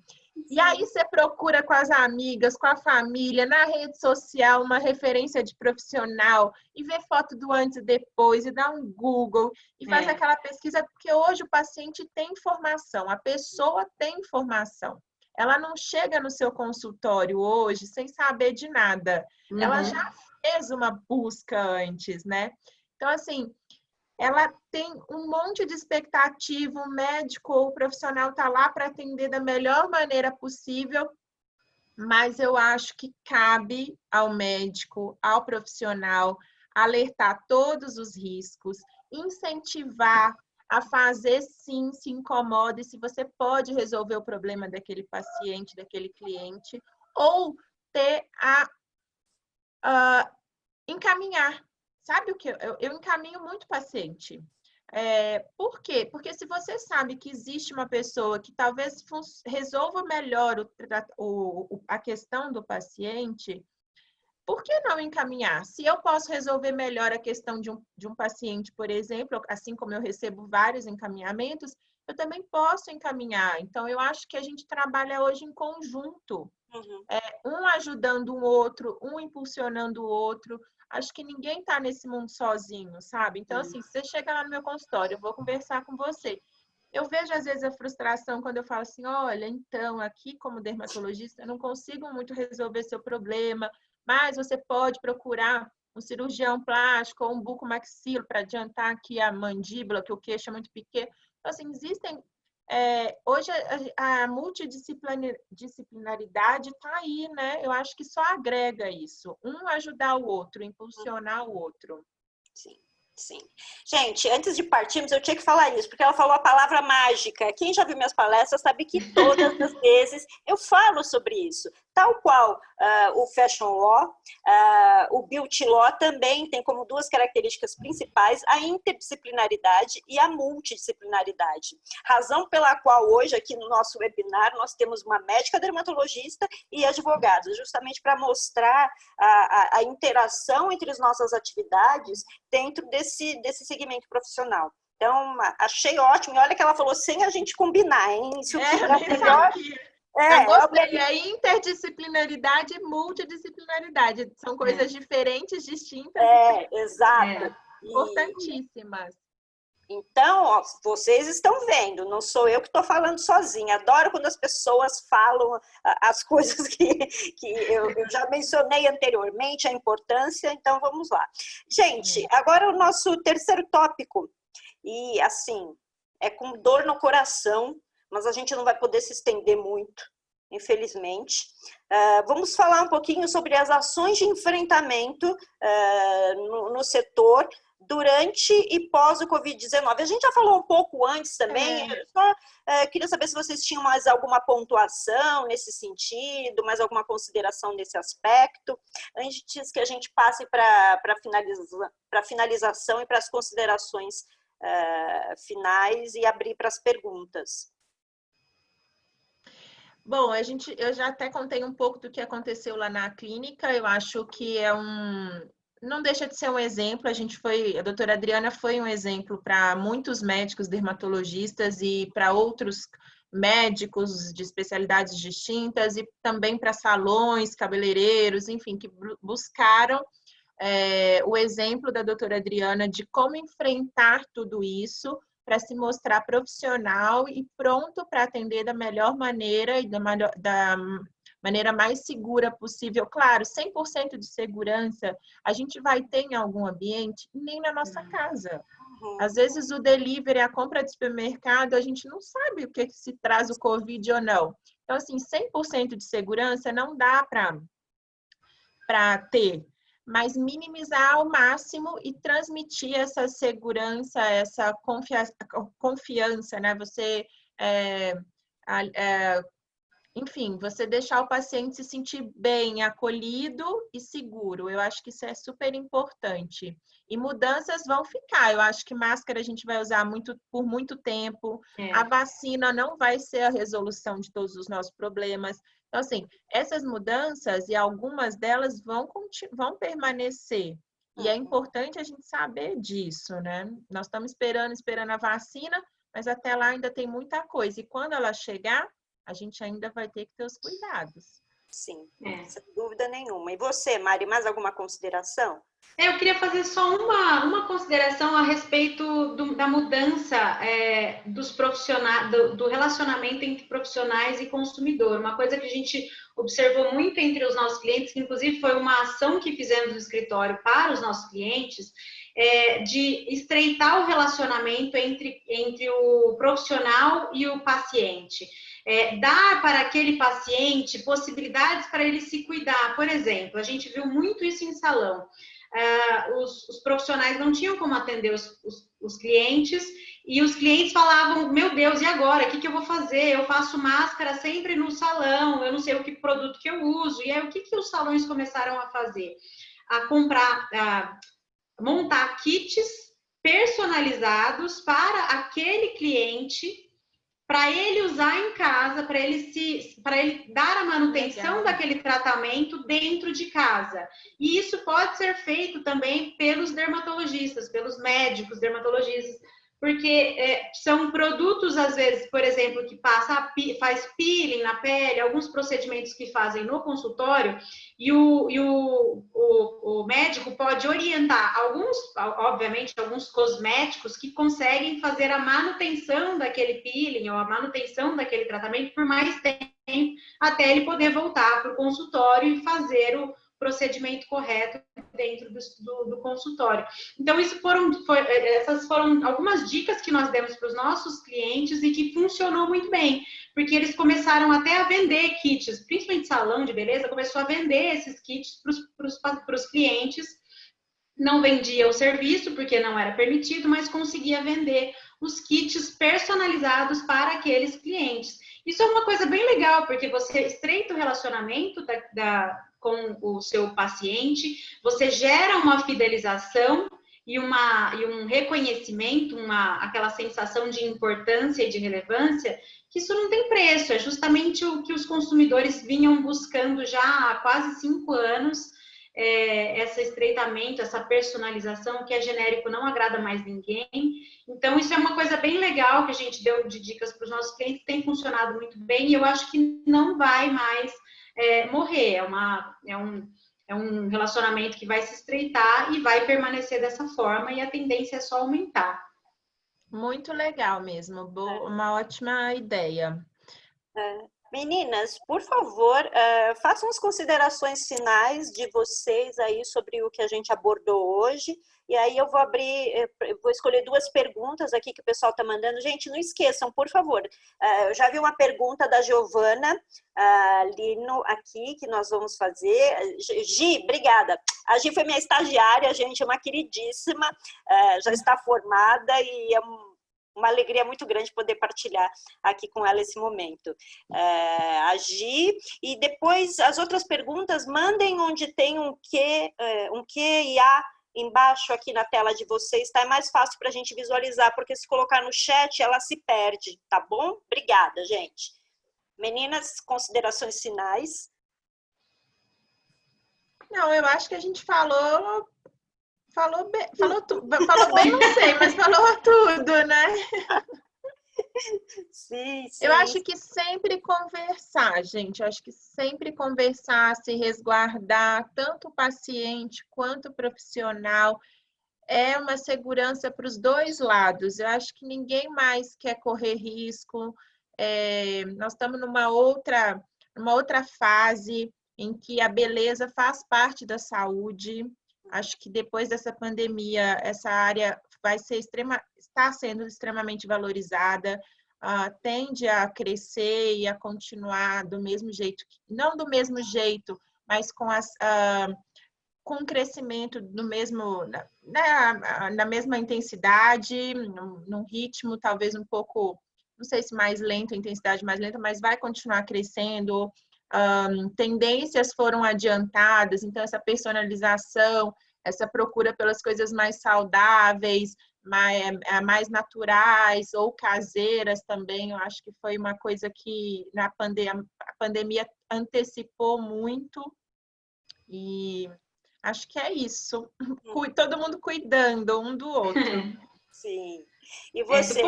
E aí você procura com as amigas, com a família, na rede social, uma referência de profissional, e vê foto do antes e depois, e dá um Google, e faz aquela pesquisa, porque hoje o paciente tem informação, a pessoa tem informação. Ela não chega no seu consultório hoje sem saber de nada. Ela já fez uma busca antes, né? Então, assim, ela tem um monte de expectativa, o médico ou o profissional está lá para atender da melhor maneira possível, mas eu acho que cabe ao médico, ao profissional, alertar todos os riscos, incentivar a fazer sim, se incomoda, e se você pode resolver o problema daquele paciente, daquele cliente, ou ter encaminhar. Sabe o que? Eu encaminho muito paciente. Por quê? Porque se você sabe que existe uma pessoa que talvez resolva melhor a questão do paciente, por que não encaminhar? Se eu posso resolver melhor a questão de um paciente, por exemplo, assim como eu recebo vários encaminhamentos, eu também posso encaminhar. Então, eu acho que a gente trabalha hoje em conjunto. Um ajudando o outro, um impulsionando o outro. Acho que ninguém está nesse mundo sozinho, sabe? Então, assim, se você chega lá no meu consultório, eu vou conversar com você. Eu vejo, às vezes, a frustração quando eu falo assim, olha, então, aqui como dermatologista, eu não consigo muito resolver seu problema, mas você pode procurar um cirurgião plástico ou um bucomaxilo para adiantar aqui a mandíbula, que o queixo é muito pequeno. Então, assim, existem... hoje a multidisciplinaridade está aí, né? Eu acho que só agrega isso. Um ajudar o outro, impulsionar o outro. Sim. Sim. Gente, antes de partirmos, eu tinha que falar isso, porque ela falou a palavra mágica. Quem já viu minhas palestras sabe que todas as vezes eu falo sobre isso. Tal qual o Fashion Law, o Beauty Law também tem como duas características principais a interdisciplinaridade e a multidisciplinaridade. Razão pela qual hoje aqui no nosso webinar nós temos uma médica dermatologista e advogados, justamente para mostrar a interação entre as nossas atividades dentro desse segmento profissional. Então, achei ótimo. E olha que ela falou sem a gente combinar, hein? Isso é o melhor... Eu gostei, é interdisciplinaridade e multidisciplinaridade. São coisas diferentes, distintas. Exato. Importantíssimas. Então, ó, vocês estão vendo, não sou eu que estou falando sozinha. Adoro quando as pessoas falam as coisas que eu já mencionei anteriormente, a importância. Então, vamos lá. Gente, agora o nosso terceiro tópico. E, assim, é com dor no coração, mas a gente não vai poder se estender muito, infelizmente. Vamos falar um pouquinho sobre as ações de enfrentamento no setor durante e pós o Covid-19. A gente já falou um pouco antes também, eu só queria saber se vocês tinham mais alguma pontuação nesse sentido, mais alguma consideração nesse aspecto, antes que a gente passe para a finalização e para as considerações finais e abrir para as perguntas. Bom, eu já até contei um pouco do que aconteceu lá na clínica. Eu acho que não deixa de ser um exemplo. A doutora Adriana foi um exemplo para muitos médicos dermatologistas e para outros médicos de especialidades distintas e também para salões, cabeleireiros, enfim, que buscaram o exemplo da doutora Adriana de como enfrentar tudo isso para se mostrar profissional e pronto para atender da melhor maneira e da maneira mais segura possível. Claro, 100% de segurança a gente vai ter em algum ambiente, nem na nossa casa. Às vezes o delivery, a compra de supermercado, a gente não sabe o que se traz o Covid ou não. Então, assim, 100% de segurança não dá para ter, mas minimizar ao máximo e transmitir essa segurança, essa confiança, né? Você, enfim, você deixar o paciente se sentir bem, acolhido e seguro. Eu acho que isso é super importante. E mudanças vão ficar. Eu acho que máscara a gente vai usar por muito tempo. A vacina não vai ser a resolução de todos os nossos problemas. Então, assim, essas mudanças e algumas delas vão permanecer. E é importante a gente saber disso, né? Nós estamos esperando a vacina, mas até lá ainda tem muita coisa. E quando ela chegar, a gente ainda vai ter que ter os cuidados. Sim, sem dúvida nenhuma. E você, Mari, mais alguma consideração? Eu queria fazer só uma consideração a respeito da mudança dos profissionais, do relacionamento entre profissionais e consumidor. Uma coisa que a gente observou muito entre os nossos clientes, que inclusive foi uma ação que fizemos no escritório para os nossos clientes, de estreitar o relacionamento entre o profissional e o paciente. Dar para aquele paciente possibilidades para ele se cuidar. Por exemplo, a gente viu muito isso em salão. Os profissionais não tinham como atender os clientes e os clientes falavam, meu Deus, e agora? O que eu vou fazer? Eu faço máscara sempre no salão, eu não sei o que produto que eu uso. E aí, o que os salões começaram a fazer? A comprar, montar kits personalizados para aquele cliente, para ele usar em casa, para ele dar a manutenção daquele tratamento dentro de casa. E isso pode ser feito também pelos dermatologistas, pelos médicos dermatologistas, porque são produtos, às vezes, por exemplo, que faz peeling na pele, alguns procedimentos que fazem no consultório, e o médico pode orientar obviamente, alguns cosméticos que conseguem fazer a manutenção daquele peeling ou a manutenção daquele tratamento por mais tempo, até ele poder voltar para o consultório e fazer o procedimento correto dentro do consultório. Então, essas foram algumas dicas que nós demos para os nossos clientes e que funcionou muito bem, porque eles começaram até a vender kits, principalmente salão de beleza, começou a vender esses kits para os clientes. Não vendia o serviço, porque não era permitido, mas conseguia vender os kits personalizados para aqueles clientes. Isso é uma coisa bem legal, porque você estreita o relacionamento com o seu paciente, você gera uma fidelização e um reconhecimento, aquela sensação de importância e de relevância, que isso não tem preço, é justamente o que os consumidores vinham buscando já há quase 5 anos, esse estreitamento, essa personalização, que é genérico, não agrada mais ninguém. Então, isso é uma coisa bem legal que a gente deu de dicas para os nossos clientes, tem funcionado muito bem, e eu acho que não vai mais morrer, é um relacionamento que vai se estreitar e vai permanecer dessa forma, e a tendência é só aumentar. Muito legal mesmo, uma ótima ideia. Meninas, por favor, façam as considerações finais de vocês aí sobre o que a gente abordou hoje. E aí eu vou escolher 2 perguntas aqui que o pessoal está mandando. Gente, não esqueçam, por favor. Eu já vi uma pergunta da Giovana Lino aqui, que nós vamos fazer. Gi, obrigada. A Gi foi minha estagiária, gente, é uma queridíssima, já está formada e é uma alegria muito grande poder partilhar aqui com ela esse momento. A Gi, e depois as outras perguntas, mandem onde tem um Q e A embaixo aqui na tela de vocês, tá? É mais fácil para a gente visualizar, porque se colocar no chat, ela se perde, tá bom? Obrigada, gente. Meninas, considerações finais? Não, eu acho que a gente falou bem, falou bem, não sei, mas falou tudo, né? Sim, sim. Eu acho que sempre conversar, gente. Eu acho que sempre conversar, se resguardar, tanto o paciente quanto o profissional, é uma segurança para os 2 lados. Eu acho que ninguém mais quer correr risco. Nós estamos numa outra fase em que a beleza faz parte da saúde. Acho que depois dessa pandemia, essa área está sendo extremamente valorizada, tende a crescer e a continuar do mesmo jeito, não do mesmo jeito, mas com o crescimento no mesmo, na mesma intensidade, num ritmo talvez um pouco, não sei se mais lento, intensidade mais lenta, mas vai continuar crescendo. Tendências foram adiantadas, então essa personalização, essa procura pelas coisas mais saudáveis, mais naturais ou caseiras também, eu acho que foi uma coisa que a pandemia antecipou muito, e acho que é isso. Todo mundo cuidando um do outro. Sim. E você?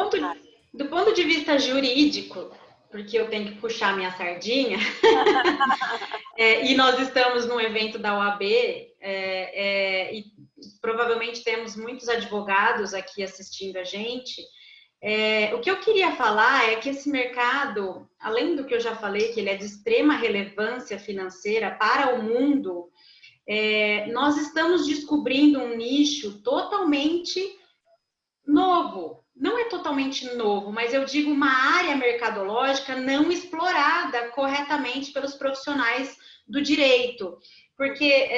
Do ponto de vista jurídico, porque eu tenho que puxar minha sardinha, e nós estamos num evento da OAB, e provavelmente temos muitos advogados aqui assistindo a gente. O que eu queria falar é que esse mercado, além do que eu já falei, que ele é de extrema relevância financeira para o mundo, nós estamos descobrindo um nicho totalmente novo. Não é totalmente novo, mas eu digo uma área mercadológica não explorada corretamente pelos profissionais do direito. Porque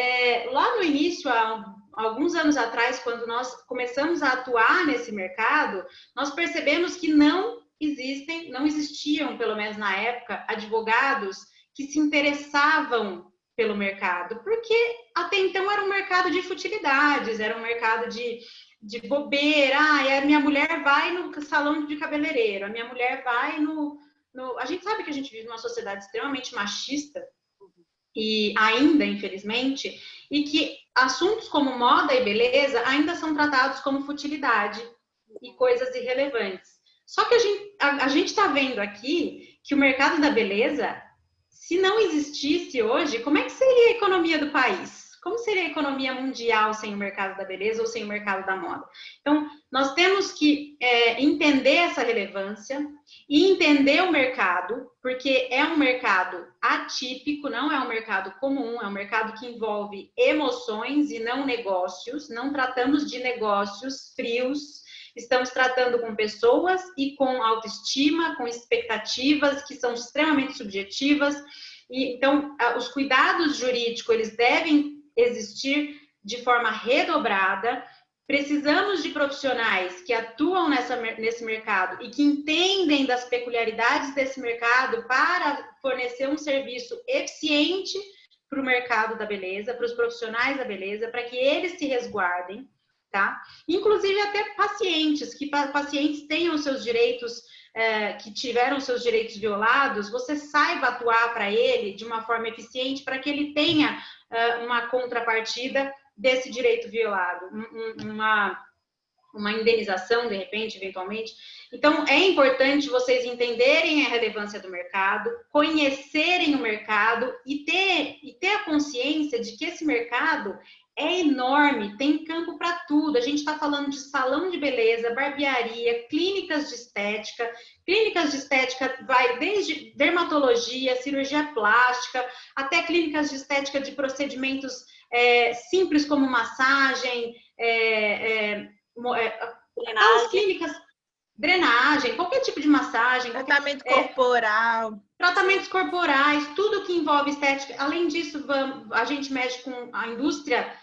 lá no início, há alguns anos atrás, quando nós começamos a atuar nesse mercado, nós percebemos que não existiam, pelo menos na época, advogados que se interessavam pelo mercado, porque até então era um mercado de futilidades, era um mercado de bobeira. A minha mulher vai no salão de cabeleireiro, a minha mulher vai no... A gente sabe que a gente vive numa sociedade extremamente machista, e ainda, infelizmente, e que assuntos como moda e beleza ainda são tratados como futilidade e coisas irrelevantes. Só que a gente está vendo aqui que o mercado da beleza, se não existisse hoje, como é que seria a economia do país? Como seria a economia mundial sem o mercado da beleza ou sem o mercado da moda? Então, nós temos que entender essa relevância e entender o mercado, porque é um mercado atípico, não é um mercado comum, é um mercado que envolve emoções e não negócios. Não tratamos de negócios frios, estamos tratando com pessoas e com autoestima, com expectativas que são extremamente subjetivas. E, então, os cuidados jurídicos, eles devem existir de forma redobrada. Precisamos de profissionais que atuam nesse mercado e que entendem das peculiaridades desse mercado para fornecer um serviço eficiente para o mercado da beleza, para os profissionais da beleza, para que eles se resguardem, tá? Inclusive até pacientes, que pacientes tenham seus direitos, que tiveram seus direitos violados, você saiba atuar para ele de uma forma eficiente, para que ele tenha uma contrapartida desse direito violado, uma indenização, de repente, eventualmente. Então, é importante vocês entenderem a relevância do mercado, conhecerem o mercado e ter a consciência de que esse mercado é enorme, tem campo para tudo. A gente está falando de salão de beleza, barbearia, clínicas de estética. Clínicas de estética vai desde dermatologia, cirurgia plástica, até clínicas de estética de procedimentos simples como massagem, aquelas clínicas, drenagem, qualquer tipo de massagem. Tratamento corporal. Tratamentos corporais, tudo que envolve estética. Além disso, a gente mexe com a indústria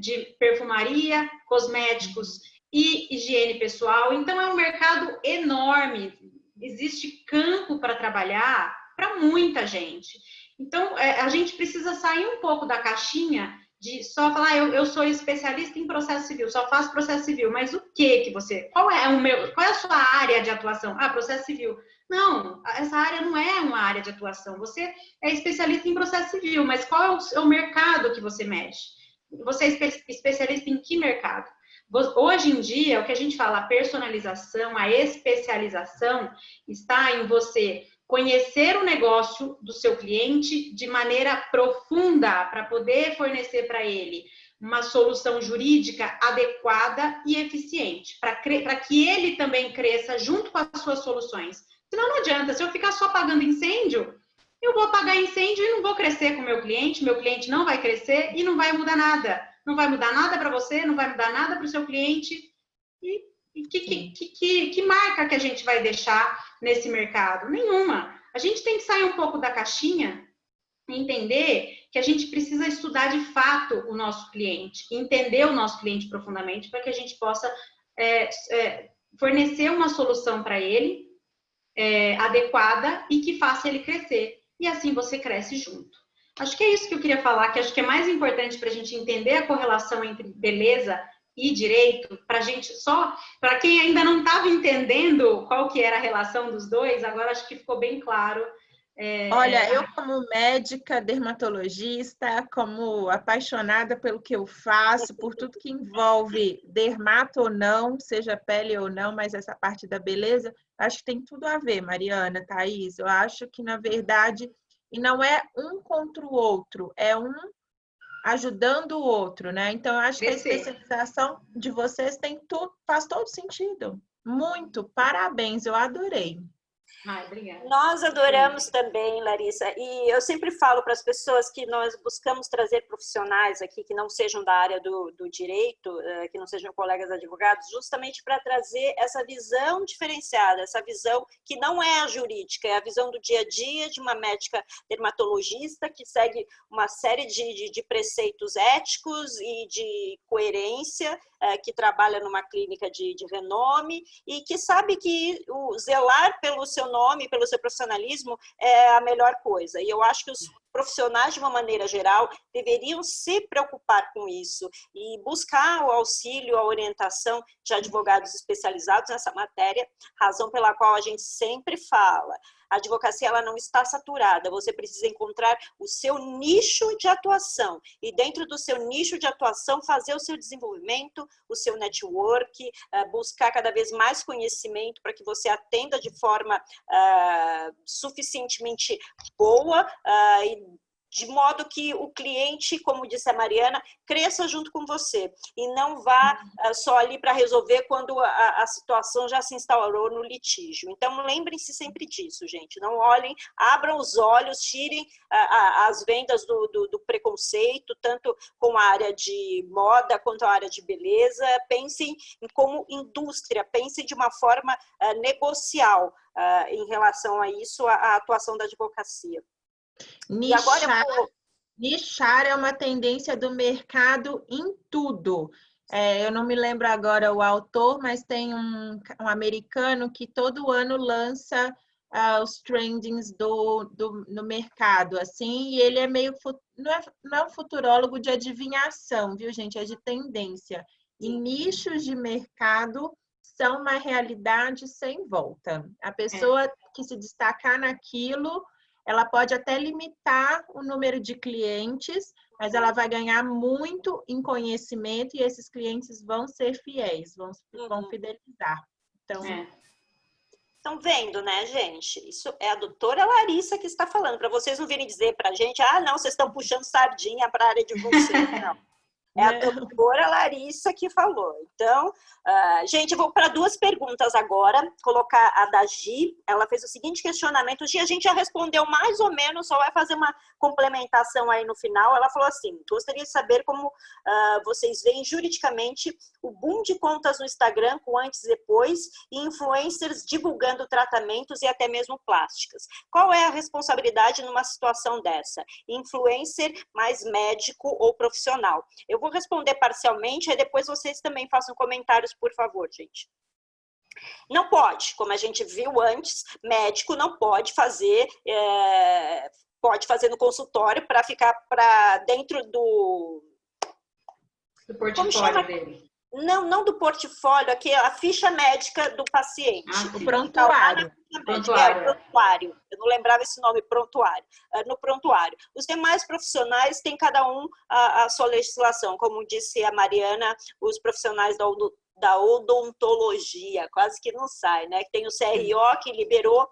de perfumaria, cosméticos e higiene pessoal. Então, é um mercado enorme. Existe campo para trabalhar para muita gente. Então, a gente precisa sair um pouco da caixinha de só falar, eu sou especialista em processo civil, só faço processo civil. Mas o que você... Qual é a sua área de atuação? Processo civil. Não, essa área não é uma área de atuação. Você é especialista em processo civil, mas qual é o mercado que você mexe? Você é especialista em que mercado? Hoje em dia, o que a gente fala, a personalização, a especialização, está em você conhecer o negócio do seu cliente de maneira profunda para poder fornecer para ele uma solução jurídica adequada e eficiente, para que ele também cresça junto com as suas soluções. Senão não adianta, se eu ficar só apagando incêndio, eu vou apagar incêndio e não vou crescer com o meu cliente não vai crescer e não vai mudar nada. Não vai mudar nada para você, não vai mudar nada para o seu cliente. E que marca que a gente vai deixar nesse mercado? Nenhuma. A gente tem que sair um pouco da caixinha e entender que a gente precisa estudar de fato o nosso cliente, entender o nosso cliente profundamente para que a gente possa fornecer uma solução para ele adequada e que faça ele crescer. E assim você cresce junto. Acho que é isso que eu queria falar, que acho que é mais importante para a gente entender a correlação entre beleza e direito, para quem ainda não estava entendendo qual que era a relação dos dois, agora acho que ficou bem claro. Olha, eu como médica, dermatologista, como apaixonada pelo que eu faço, por tudo que envolve dermato ou não, seja pele ou não, mas essa parte da beleza, acho que tem tudo a ver, Mariana, Thaís. Eu acho que, na verdade, e não é um contra o outro, é um ajudando o outro, né? Então, eu acho que a especialização de vocês faz todo sentido. Muito, parabéns, eu adorei. Obrigada. Nós adoramos também, Larissa, e eu sempre falo para as pessoas que nós buscamos trazer profissionais aqui que não sejam da área do direito, que não sejam colegas advogados, justamente para trazer essa visão diferenciada, essa visão que não é a jurídica, é a visão do dia a dia de uma médica dermatologista que segue uma série de preceitos éticos e de coerência, que trabalha numa clínica de renome e que sabe que o zelar pelo seu nome, pelo seu profissionalismo é a melhor coisa. E eu acho que os profissionais, de uma maneira geral, deveriam se preocupar com isso e buscar o auxílio, a orientação de advogados especializados nessa matéria, razão pela qual a gente sempre fala. A advocacia ela não está saturada, você precisa encontrar o seu nicho de atuação e dentro do seu nicho de atuação fazer o seu desenvolvimento, o seu network, buscar cada vez mais conhecimento para que você atenda de forma suficientemente boa e de modo que o cliente, como disse a Mariana, cresça junto com você e não vá só ali para resolver quando a situação já se instaurou no litígio. Então, lembrem-se sempre disso, gente. Não olhem, abram os olhos, tirem as vendas do preconceito, tanto com a área de moda quanto a área de beleza. Pensem como indústria, pensem de uma forma negocial em relação a isso, a atuação da advocacia. Nichar é uma tendência do mercado em tudo. Eu não me lembro agora o autor, mas tem um americano que todo ano lança os trendings no mercado, assim, e ele é meio... Não é um futurólogo de adivinhação, viu, gente? É de tendência. E nichos de mercado são uma realidade sem volta. A pessoa que se destacar naquilo... Ela pode até limitar o número de clientes, mas ela vai ganhar muito em conhecimento e esses clientes vão ser fiéis, vão fidelizar. Então, estão vendo, né, gente? Isso é a doutora Larissa que está falando, para vocês não virem dizer para a gente, não, vocês estão puxando sardinha para a área de vocês, não. É a doutora Larissa que falou. Então, gente, eu vou para 2 perguntas agora. Colocar a da Gi. Ela fez o seguinte questionamento. Gi, a gente já respondeu mais ou menos, só vai fazer uma complementação aí no final. Ela falou assim, gostaria de saber como vocês veem juridicamente o boom de contas no Instagram com antes e depois e influencers divulgando tratamentos e até mesmo plásticas. Qual é a responsabilidade numa situação dessa? Influencer mais médico ou profissional? Eu vou responder parcialmente, aí depois vocês também façam comentários, por favor, gente. Não pode, como a gente viu antes, médico não pode fazer, pode fazer no consultório para ficar para dentro do portfólio dele. Não do portfólio, aqui a ficha médica do paciente. O prontuário. Prontuário. Eu não lembrava esse nome, prontuário. No prontuário. Os demais profissionais têm cada um a sua legislação. Como disse a Mariana, os profissionais da odontologia, quase que não sai, né? Tem o CRO que liberou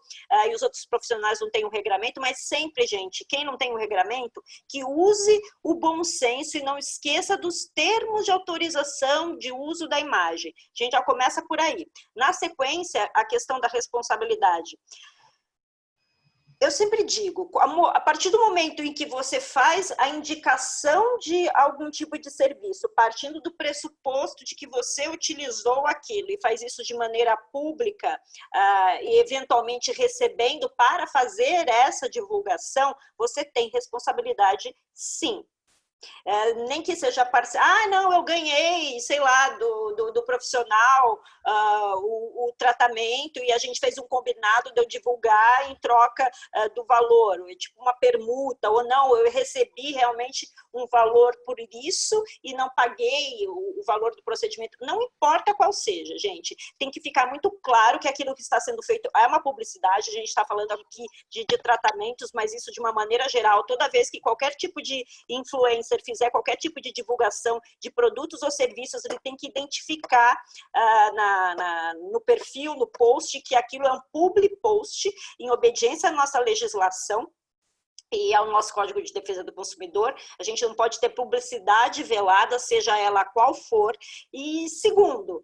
e os outros profissionais não têm o regramento, mas sempre, gente, quem não tem o regramento, que use o bom senso e não esqueça dos termos de autorização de uso da imagem. A gente já começa por aí. Na sequência, a questão da responsabilidade. Eu sempre digo, a partir do momento em que você faz a indicação de algum tipo de serviço, partindo do pressuposto de que você utilizou aquilo e faz isso de maneira pública e eventualmente recebendo para fazer essa divulgação, você tem responsabilidade, sim. Nem que seja parcial, não, eu ganhei, sei lá, do profissional o tratamento e a gente fez um combinado de eu divulgar em troca do valor, tipo uma permuta, ou não, eu recebi realmente um valor por isso e não paguei o valor do procedimento, não importa qual seja, gente, tem que ficar muito claro que aquilo que está sendo feito é uma publicidade, a gente está falando aqui de tratamentos, mas isso de uma maneira geral, toda vez que qualquer tipo de influencer fizer qualquer tipo de divulgação de produtos ou serviços, ele tem que identificar no perfil, no post, que aquilo é um public post, em obediência à nossa legislação e ao nosso Código de Defesa do Consumidor. A gente não pode ter publicidade velada, seja ela qual for. E segundo,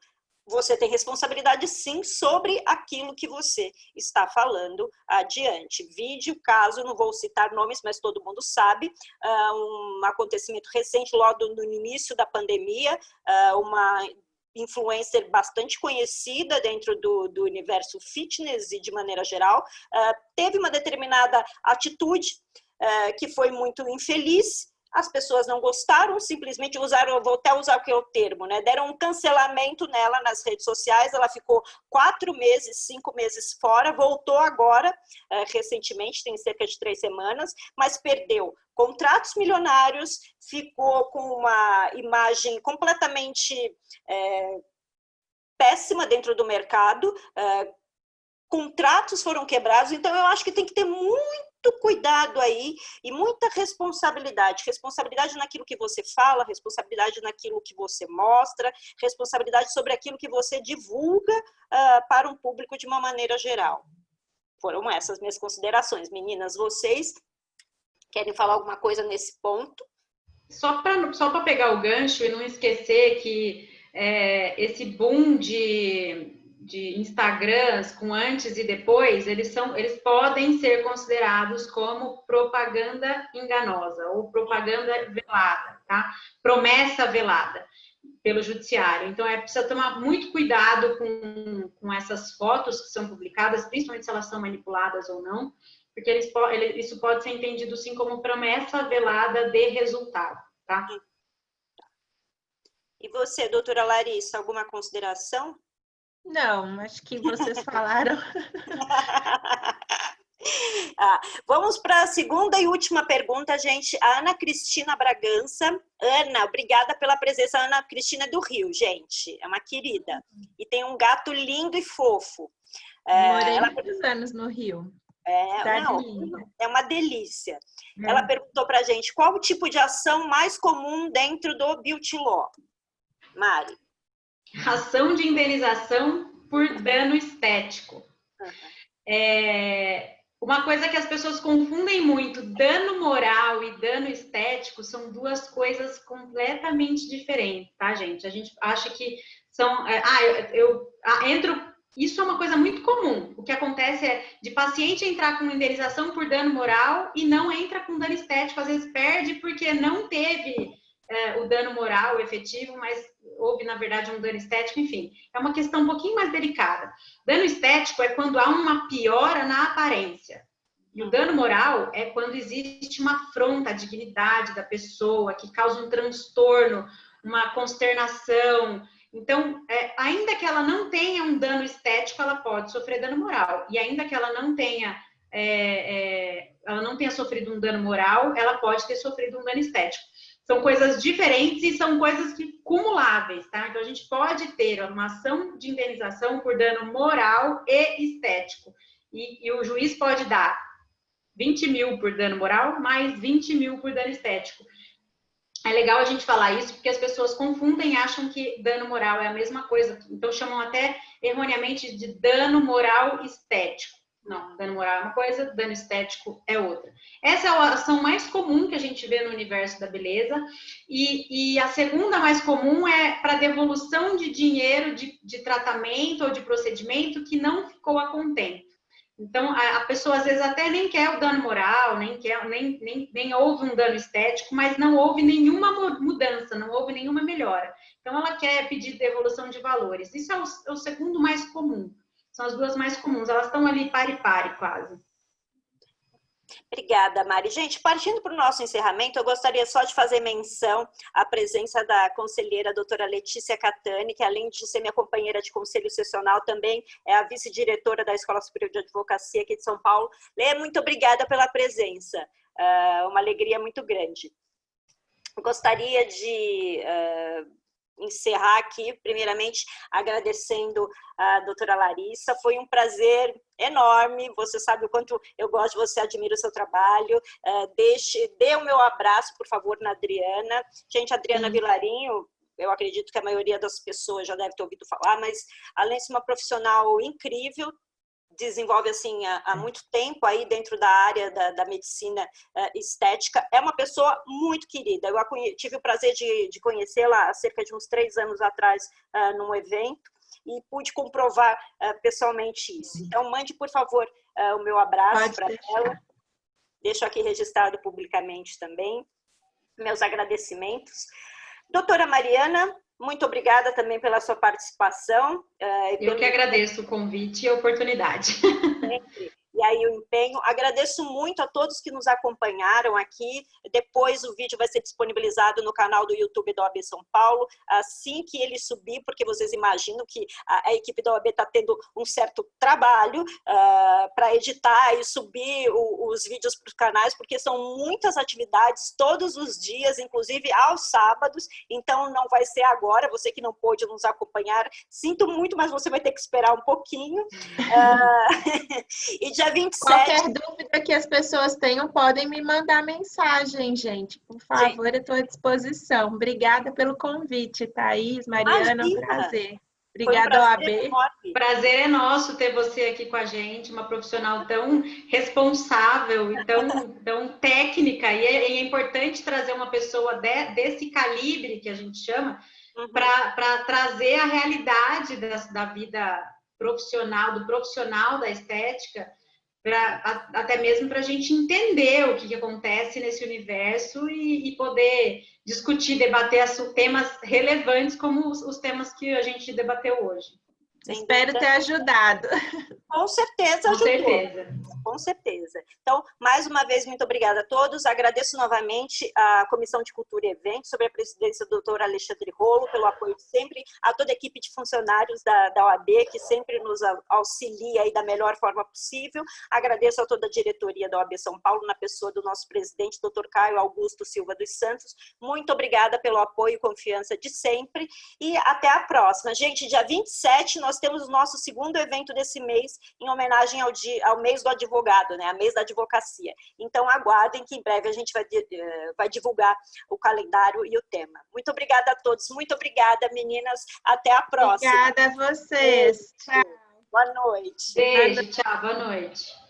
você tem responsabilidade, sim, sobre aquilo que você está falando adiante. Vídeo, caso, não vou citar nomes, mas todo mundo sabe, um acontecimento recente, logo no início da pandemia, uma influencer bastante conhecida dentro do universo fitness e de maneira geral, teve uma determinada atitude que foi muito infeliz. As pessoas não gostaram, simplesmente usaram, vou até usar o que é o termo, né? Deram um cancelamento nela nas redes sociais, ela ficou 4 meses, 5 meses fora, voltou agora, recentemente, tem cerca de 3 semanas, mas perdeu contratos milionários, ficou com uma imagem completamente péssima dentro do mercado, contratos foram quebrados, então eu acho que tem que ter muito cuidado aí e muita responsabilidade naquilo que você fala, responsabilidade naquilo que você mostra, responsabilidade sobre aquilo que você divulga para um público de uma maneira geral. Foram essas minhas considerações. Meninas, vocês querem falar alguma coisa nesse ponto? Só para pegar o gancho e não esquecer que esse boom de Instagrams com antes e depois, eles podem ser considerados como propaganda enganosa ou propaganda velada, tá? Promessa velada pelo judiciário. Então, precisa tomar muito cuidado com essas fotos que são publicadas, principalmente se elas são manipuladas ou não, porque isso pode ser entendido sim como promessa velada de resultado, tá? E você, doutora Larissa, alguma consideração? Não, acho que vocês falaram. Vamos para a segunda e última pergunta, gente. A Ana Cristina Bragança. Ana, obrigada pela presença. A Ana Cristina é do Rio, gente. É uma querida. E tem um gato lindo e fofo. Morei muitos anos no Rio. É uma delícia. Ela perguntou para a gente qual o tipo de ação mais comum dentro do Beauty Law. Mari. Ação de indenização por dano estético. Uma coisa que as pessoas confundem muito, dano moral e dano estético, estético são duas coisas completamente diferentes, tá, gente? A gente acha que são... Isso é uma coisa muito comum. O que acontece é de paciente entrar com indenização por dano moral e não entra com dano estético, às vezes perde porque não teve o dano moral efetivo, mas houve, na verdade, um dano estético, enfim. É uma questão um pouquinho mais delicada. Dano estético é quando há uma piora na aparência. E o dano moral é quando existe uma afronta à dignidade da pessoa, que causa um transtorno, uma consternação. Então, ainda que ela não tenha um dano estético, ela pode sofrer dano moral. E ainda que ela não tenha sofrido um dano moral, ela pode ter sofrido um dano estético. São coisas diferentes e são coisas cumuláveis, tá? Então, a gente pode ter uma ação de indenização por dano moral e estético. E o juiz pode dar 20 mil por dano moral, mais 20 mil por dano estético. É legal a gente falar isso, porque as pessoas confundem e acham que dano moral é a mesma coisa. Então, chamam até erroneamente de dano moral estético. Não, dano moral é uma coisa, dano estético é outra. Essa é a ação mais comum que a gente vê no universo da beleza. E a segunda mais comum é para devolução de dinheiro de tratamento ou de procedimento que não ficou a contento. Então, a pessoa às vezes até nem quer o dano moral, nem houve um dano estético, mas não houve nenhuma mudança, não houve nenhuma melhora. Então, ela quer pedir devolução de valores. Isso é o segundo mais comum. São as duas mais comuns. Elas estão ali pari quase. Obrigada, Mari. Gente, partindo para o nosso encerramento, eu gostaria só de fazer menção à presença da conselheira doutora Letícia Catani, que além de ser minha companheira de conselho sessional, também é a vice-diretora da Escola Superior de Advocacia aqui de São Paulo. Lê, muito obrigada pela presença. Uma alegria muito grande. Gostaria de encerrar aqui, primeiramente, agradecendo a doutora Larissa. Foi um prazer enorme, você sabe o quanto eu gosto de você, admiro o seu trabalho. Dê o meu abraço, por favor, na Adriana. Gente, a Adriana Vilarinho, eu acredito que a maioria das pessoas já deve ter ouvido falar, mas além de ser uma profissional incrível, desenvolve assim há muito tempo aí dentro da área da medicina estética, é uma pessoa muito querida. Eu tive o prazer de conhecê-la há cerca de uns 3 anos atrás num evento e pude comprovar pessoalmente isso. Então, mande, por favor, o meu abraço para ela. Deixo aqui registrado publicamente também meus agradecimentos. Doutora Mariana, muito obrigada também pela sua participação. Eu que agradeço o convite e a oportunidade. E aí o empenho. Agradeço muito a todos que nos acompanharam aqui. Depois o vídeo vai ser disponibilizado no canal do YouTube da OAB São Paulo, assim que ele subir, porque vocês imaginam que a equipe da OAB está tendo um certo trabalho para editar e subir os vídeos para os canais, porque são muitas atividades todos os dias, inclusive aos sábados, então não vai ser agora, você que não pôde nos acompanhar, sinto muito, mas você vai ter que esperar um pouquinho. E dia 27... Qualquer dúvida que as pessoas tenham, podem me mandar mensagem, gente. Por favor, eu estou à disposição. Obrigada pelo convite, Thaís, Mariana, um prazer. Obrigada, OAB. Prazer é nosso ter você aqui com a gente, uma profissional tão responsável e tão técnica. E é importante trazer uma pessoa desse calibre, que a gente chama, para trazer a realidade da vida profissional, do profissional da estética, até mesmo para a gente entender o que acontece nesse universo e poder discutir, debater temas relevantes como os temas que a gente debateu hoje. Espero ter ajudado. Com certeza ajudou. Com certeza. Então, mais uma vez, muito obrigada a todos. Agradeço novamente à Comissão de Cultura e Eventos, sob a presidência do Dr. Alexandre Rolo, pelo apoio de sempre, a toda a equipe de funcionários da OAB, que sempre nos auxilia aí da melhor forma possível. Agradeço a toda a diretoria da OAB São Paulo, na pessoa do nosso presidente, Dr. Caio Augusto Silva dos Santos. Muito obrigada pelo apoio e confiança de sempre. E até a próxima. Gente, dia 27, nós temos o nosso segundo evento desse mês, em homenagem ao mês do advogado, né? A mês da advocacia. Então, aguardem que em breve a gente vai divulgar o calendário e o tema. Muito obrigada a todos. Muito obrigada, meninas. Até a próxima. Obrigada a vocês. Tchau. Boa noite. Beijo, tchau. Boa noite.